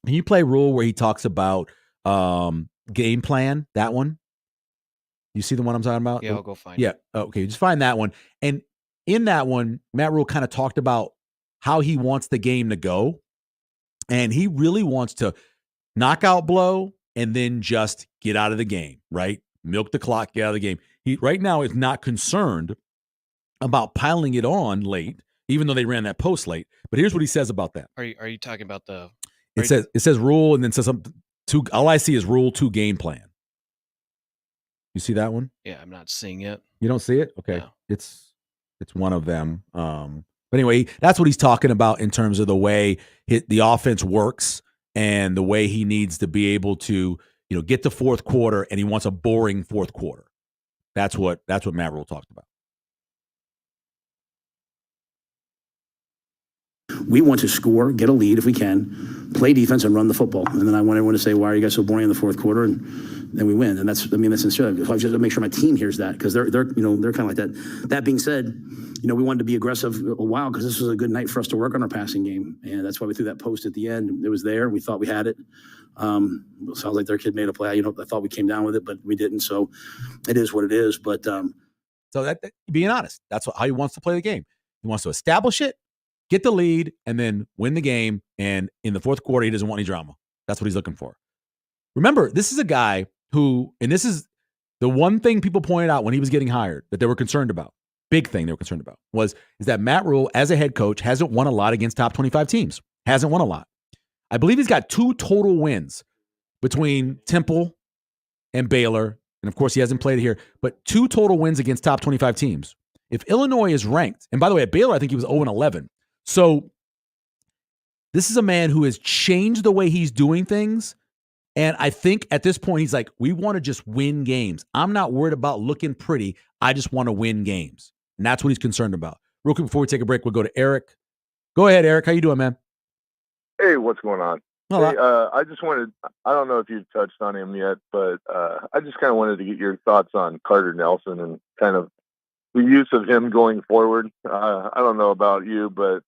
can you play Rule where he talks about game plan, that one? You see the one I'm talking about? Yeah, I'll go find it. Yeah, okay, just find that one. And in that one, Matt Rule kind of talked about how he wants the game to go. And he really wants to knockout blow and then just get out of the game, right? Milk the clock, get out of the game. He right now is not concerned about piling it on late, even though they ran that post late. But here's what he says about that. Are you talking about the? It says Rule, and then says something. All I see is Rule 2 game plan. You see that one? Yeah, I'm not seeing it. You don't see it? Okay, No. It's one of them. But anyway, that's what he's talking about in terms of the way the offense works and the way he needs to be able to, get to fourth quarter, and he wants a boring fourth quarter. That's what Matt Rule talked about. We want to score, get a lead if we can, play defense, and run the football. And then I want everyone to say, "Why are you guys so boring in the fourth quarter?" And then we win. And that's sincere. If I just make sure my team hears that, because they're kind of like that. That being said, we wanted to be aggressive a while because this was a good night for us to work on our passing game, and that's why we threw that post at the end. It was there. We thought we had it. It sounds like their kid made a play. I thought we came down with it, but we didn't. So it is what it is. But so that being honest, that's how he wants to play the game. He wants to establish it, get the lead, and then win the game. And in the fourth quarter, he doesn't want any drama. That's what he's looking for. Remember, this is a guy who, and this is the one thing people pointed out when he was getting hired that they were concerned about. Big thing they were concerned about is that Matt Rule, as a head coach, hasn't won a lot against top 25 teams. Hasn't won a lot. I believe he's got 2 total wins between Temple and Baylor. And of course, he hasn't played here, but 2 total wins against top 25 teams. If Illinois is ranked, and by the way, at Baylor, I think he was 0-11. So this is a man who has changed the way he's doing things. And I think at this point, he's like, we want to just win games. I'm not worried about looking pretty. I just want to win games. And that's what he's concerned about. Real quick, before we take a break, we'll go to Eric. Go ahead, Eric. How you doing, man? Hey, what's going on? Well, Hey, I just wanted, I don't know if you've touched on him yet, but I just kind of wanted to get your thoughts on Carter Nelson and kind of the use of him going forward. I don't know about you, but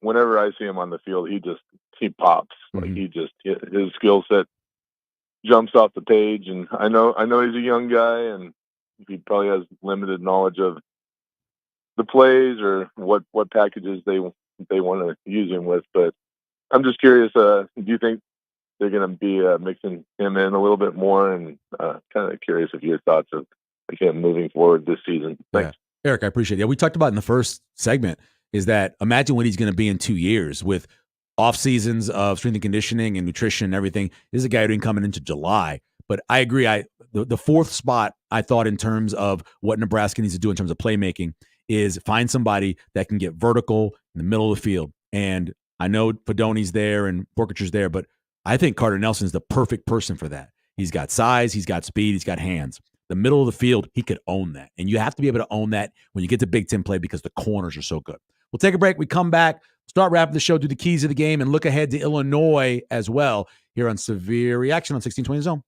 whenever I see him on the field, he pops. Like his skill set jumps off the page. And I know he's a young guy and he probably has limited knowledge of the plays or what packages they want to use him with, but I'm just curious, do you think they're going to be mixing him in a little bit more? And kind of curious of your thoughts of him moving forward this season. Thanks. Yeah. Eric, I appreciate it. Yeah, we talked about in the first segment is that imagine what he's going to be in 2 years with off seasons of strength and conditioning and nutrition and everything. This is a guy who didn't come into July. But I agree. The fourth spot I thought in terms of what Nebraska needs to do in terms of playmaking is find somebody that can get vertical in the middle of the field. And I know Fedoni's there and Borkacher's there, but I think Carter Nelson is the perfect person for that. He's got size, he's got speed, he's got hands. The middle of the field, he could own that. And you have to be able to own that when you get to Big Ten play because the corners are so good. We'll take a break. We come back, start wrapping the show, do the keys of the game, and look ahead to Illinois as well here on Severe Reaction on 1620 Zone.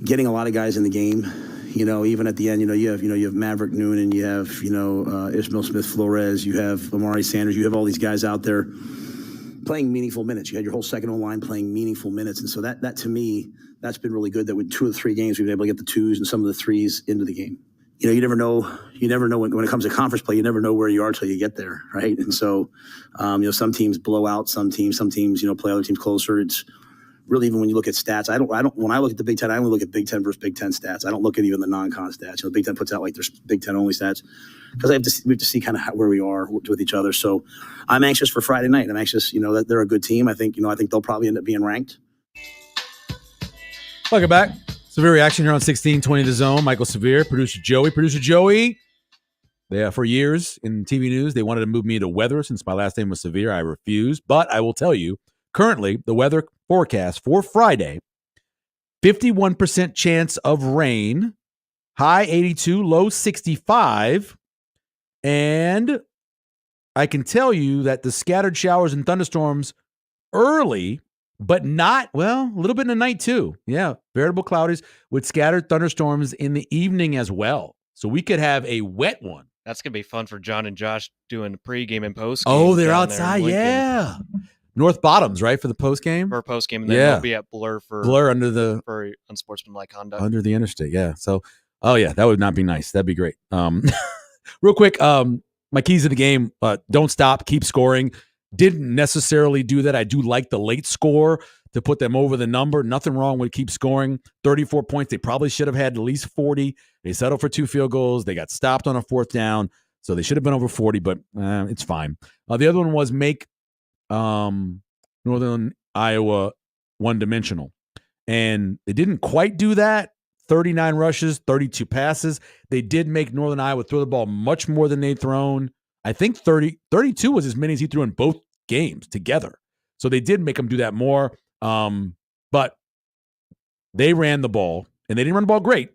getting a lot of guys in the game. Even at the end, you have Maverick Noonan, you have Ishmael Smith-Flores, you have Amari Sanders, you have all these guys out there playing meaningful minutes. You had your whole second line playing meaningful minutes, and so that to me, that's been really good. That with 2 of the 3 games, we've been able to get the 2s and some of the 3s into the game. You never know. You never know when it comes to conference play. You never know where you are till you get there, right? And so, some teams blow out some teams. Some teams, play other teams closer. It's really, even when you look at stats, I don't. When I look at the Big Ten, I only look at Big Ten versus Big Ten stats. I don't look at even the non-con stats. The Big Ten puts out like their Big Ten only stats because we have to see kind of where we are with each other. So I'm anxious for Friday night. I'm anxious, that they're a good team. I think they'll probably end up being ranked. Welcome back. Severe Reaction here on 1620 The Zone. Michael Severe, producer Joey. For years in TV news, they wanted to move me to weather since my last name was Severe. I refused, but I will tell you, currently, the weather forecast for Friday, 51% chance of rain, high 82, low 65, and I can tell you that the scattered showers and thunderstorms early, but not, a little bit in the night too. Yeah, veritable cloudies with scattered thunderstorms in the evening as well. So we could have a wet one. That's going to be fun for John and Josh doing pregame and postgame. Oh, they're outside, yeah. North Bottoms, right, for the postgame? For postgame, and then they'll be at Blur for unsportsmanlike conduct. Under the interstate, yeah. So, that would not be nice. That'd be great. Real quick, my keys to the game, don't stop, keep scoring. Didn't necessarily do that. I do like the late score to put them over the number. Nothing wrong with keep scoring. 34 points. They probably should have had at least 40. They settled for 2 field goals. They got stopped on a 4th down. So they should have been over 40, but it's fine. The other one was make Northern Iowa one-dimensional. And they didn't quite do that. 39 rushes, 32 passes. They did make Northern Iowa throw the ball much more than they'd thrown. I think 32 was as many as he threw in both games together. So they did make him do that more. But they ran the ball, and they didn't run the ball great.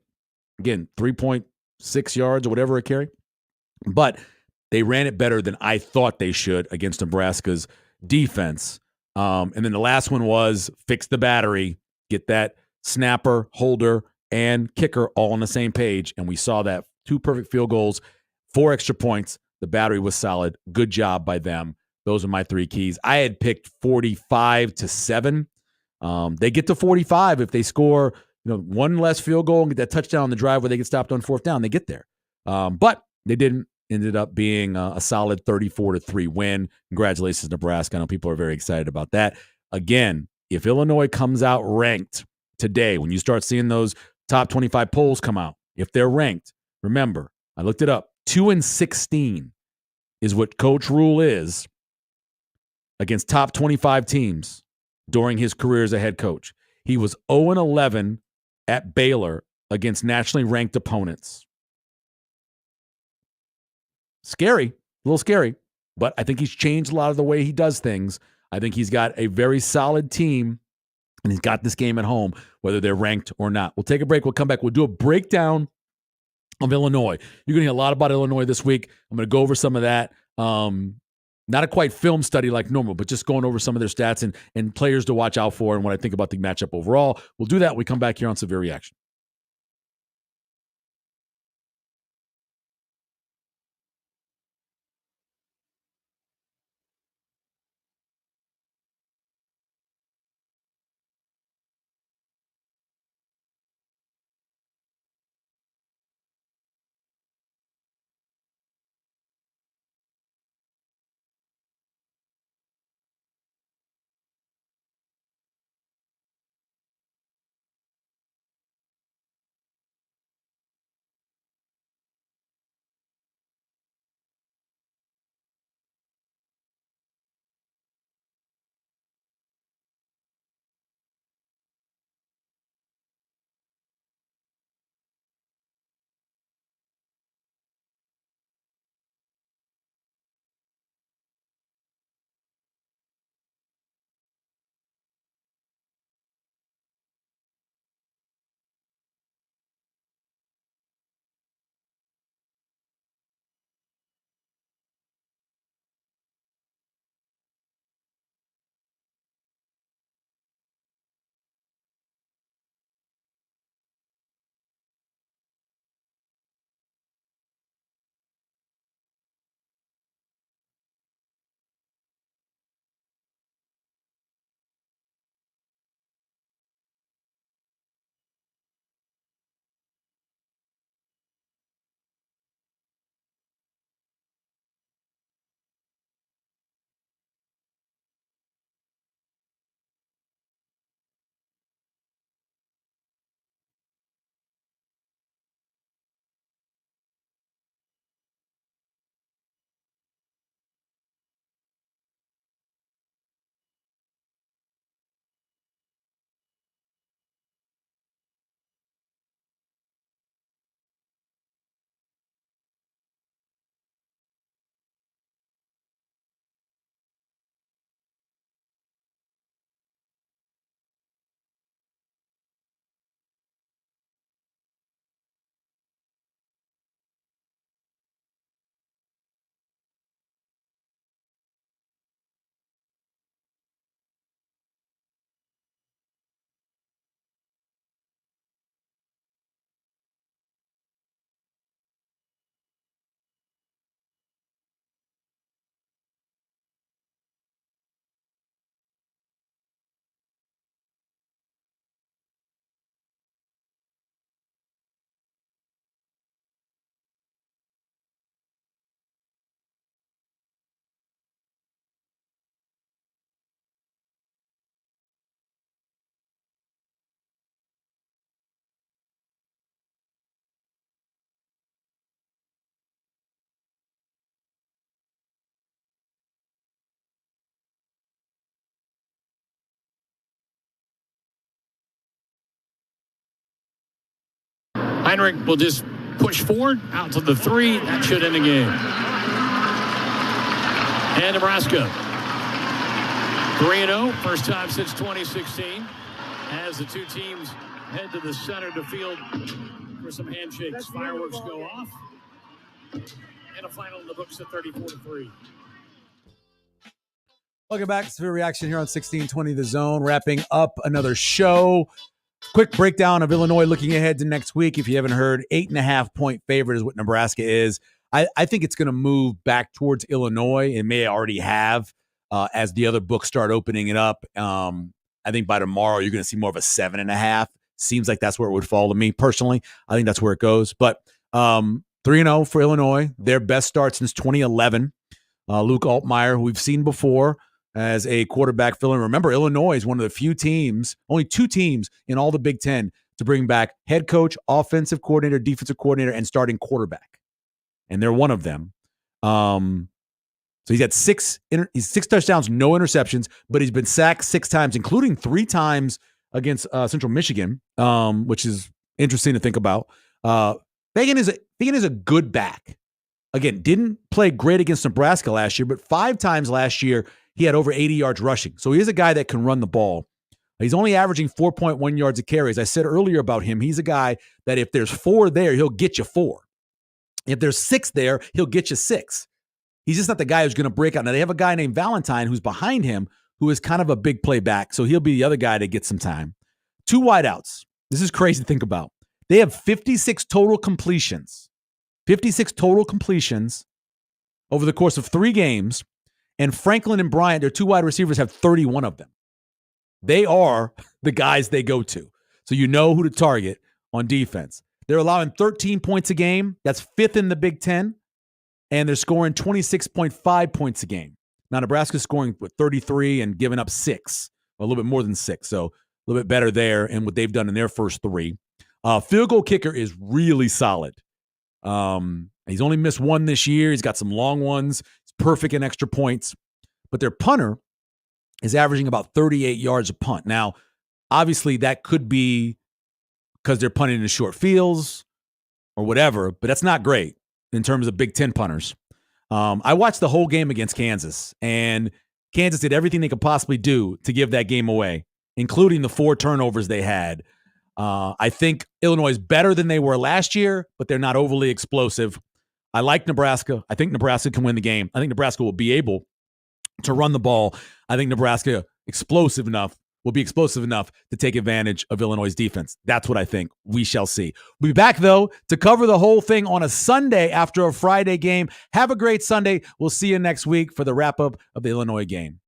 Again, 3.6 yards or whatever a carry. But they ran it better than I thought they should against Nebraska's defense. And then the last one was fix the battery, get that snapper, holder, and kicker all on the same page. And we saw that 2 perfect field goals, 4 extra points. The battery was solid. Good job by them. Those are my 3 keys. I had picked 45-7. They get to 45 if they score, 1 less field goal and get that touchdown on the drive where they get stopped on 4th down. They get there, but they didn't. Ended up being a solid 34-3 win. Congratulations, Nebraska. I know people are very excited about that. Again, if Illinois comes out ranked today, when you start seeing those top 25 polls come out, if they're ranked, remember, I looked it up, 2-16 is what Coach Rule is against top 25 teams during his career as a head coach. He was 0-11 at Baylor against nationally ranked opponents. Scary, a little scary, but I think he's changed a lot of the way he does things. I think he's got a very solid team, and he's got this game at home, whether they're ranked or not. We'll take a break. We'll come back. We'll do a breakdown of Illinois. You're going to hear a lot about Illinois this week. I'm going to go over some of that. Not a quite film study like normal, but just going over some of their stats and players to watch out for and what I think about the matchup overall. We'll do that when we come back here on Severe Reaction. Heinrich will just push forward out to the 3. That should end the game. And Nebraska 3-0, first time since 2016, as the two teams head to the center of the field for some handshakes. Fireworks go off. And a final in the books at 34-3. Welcome back to Severe Reaction here on 1620 The Zone, wrapping up another show. Quick breakdown of Illinois looking ahead to next week. If you haven't heard, 8.5-point favorite is what Nebraska is. I think it's going to move back towards Illinois. It may already have as the other books start opening it up. I think by tomorrow you're going to see more of a 7.5. Seems like that's where it would fall to me personally. I think that's where it goes. But 3-0 for Illinois, their best start since 2011. Luke Altmaier, who we've seen before as a quarterback fill-in. Remember, Illinois is one of the few teams, only 2 teams in all the Big Ten to bring back head coach, offensive coordinator, defensive coordinator, and starting quarterback. And they're one of them. So he's had 6 touchdowns, no interceptions, but he's been sacked 6 times, including 3 times against Central Michigan, which is interesting to think about. Fagan is a good back. Again, didn't play great against Nebraska last year, but 5 times last year he had over 80 yards rushing. So he is a guy that can run the ball. He's only averaging 4.1 yards a carry. As I said earlier about him, he's a guy that if there's 4 there, he'll get you 4. If there's 6 there, he'll get you 6. He's just not the guy who's going to break out. Now, they have a guy named Valentine who's behind him who is kind of a big play back, so he'll be the other guy to get some time. 2 wideouts. This is crazy to think about. They have 56 total completions. 56 total completions over the course of 3 games, and Franklin and Bryant, their 2 wide receivers, have 31 of them. They are the guys they go to. So you know who to target on defense. They're allowing 13 points a game. That's 5th in the Big Ten. And they're scoring 26.5 points a game. Now, Nebraska's scoring with 33 and giving up 6, a little bit more than 6. So a little bit better there and what they've done in their first 3. Field goal kicker is really solid. He's only missed 1 this year. He's got some long ones. He's perfect in extra points. But their punter is averaging about 38 yards a punt. Now, obviously, that could be because they're punting into short fields or whatever, but that's not great in terms of Big Ten punters. I watched the whole game against Kansas, and Kansas did everything they could possibly do to give that game away, including the 4 turnovers they had. I think Illinois is better than they were last year, but they're not overly explosive. I like Nebraska. I think Nebraska can win the game. I think Nebraska will be able to run the ball. I think Nebraska will be explosive enough to take advantage of Illinois' defense. That's what I think. We shall see. We'll be back, though, to cover the whole thing on a Sunday after a Friday game. Have a great Sunday. We'll see you next week for the wrap-up of the Illinois game.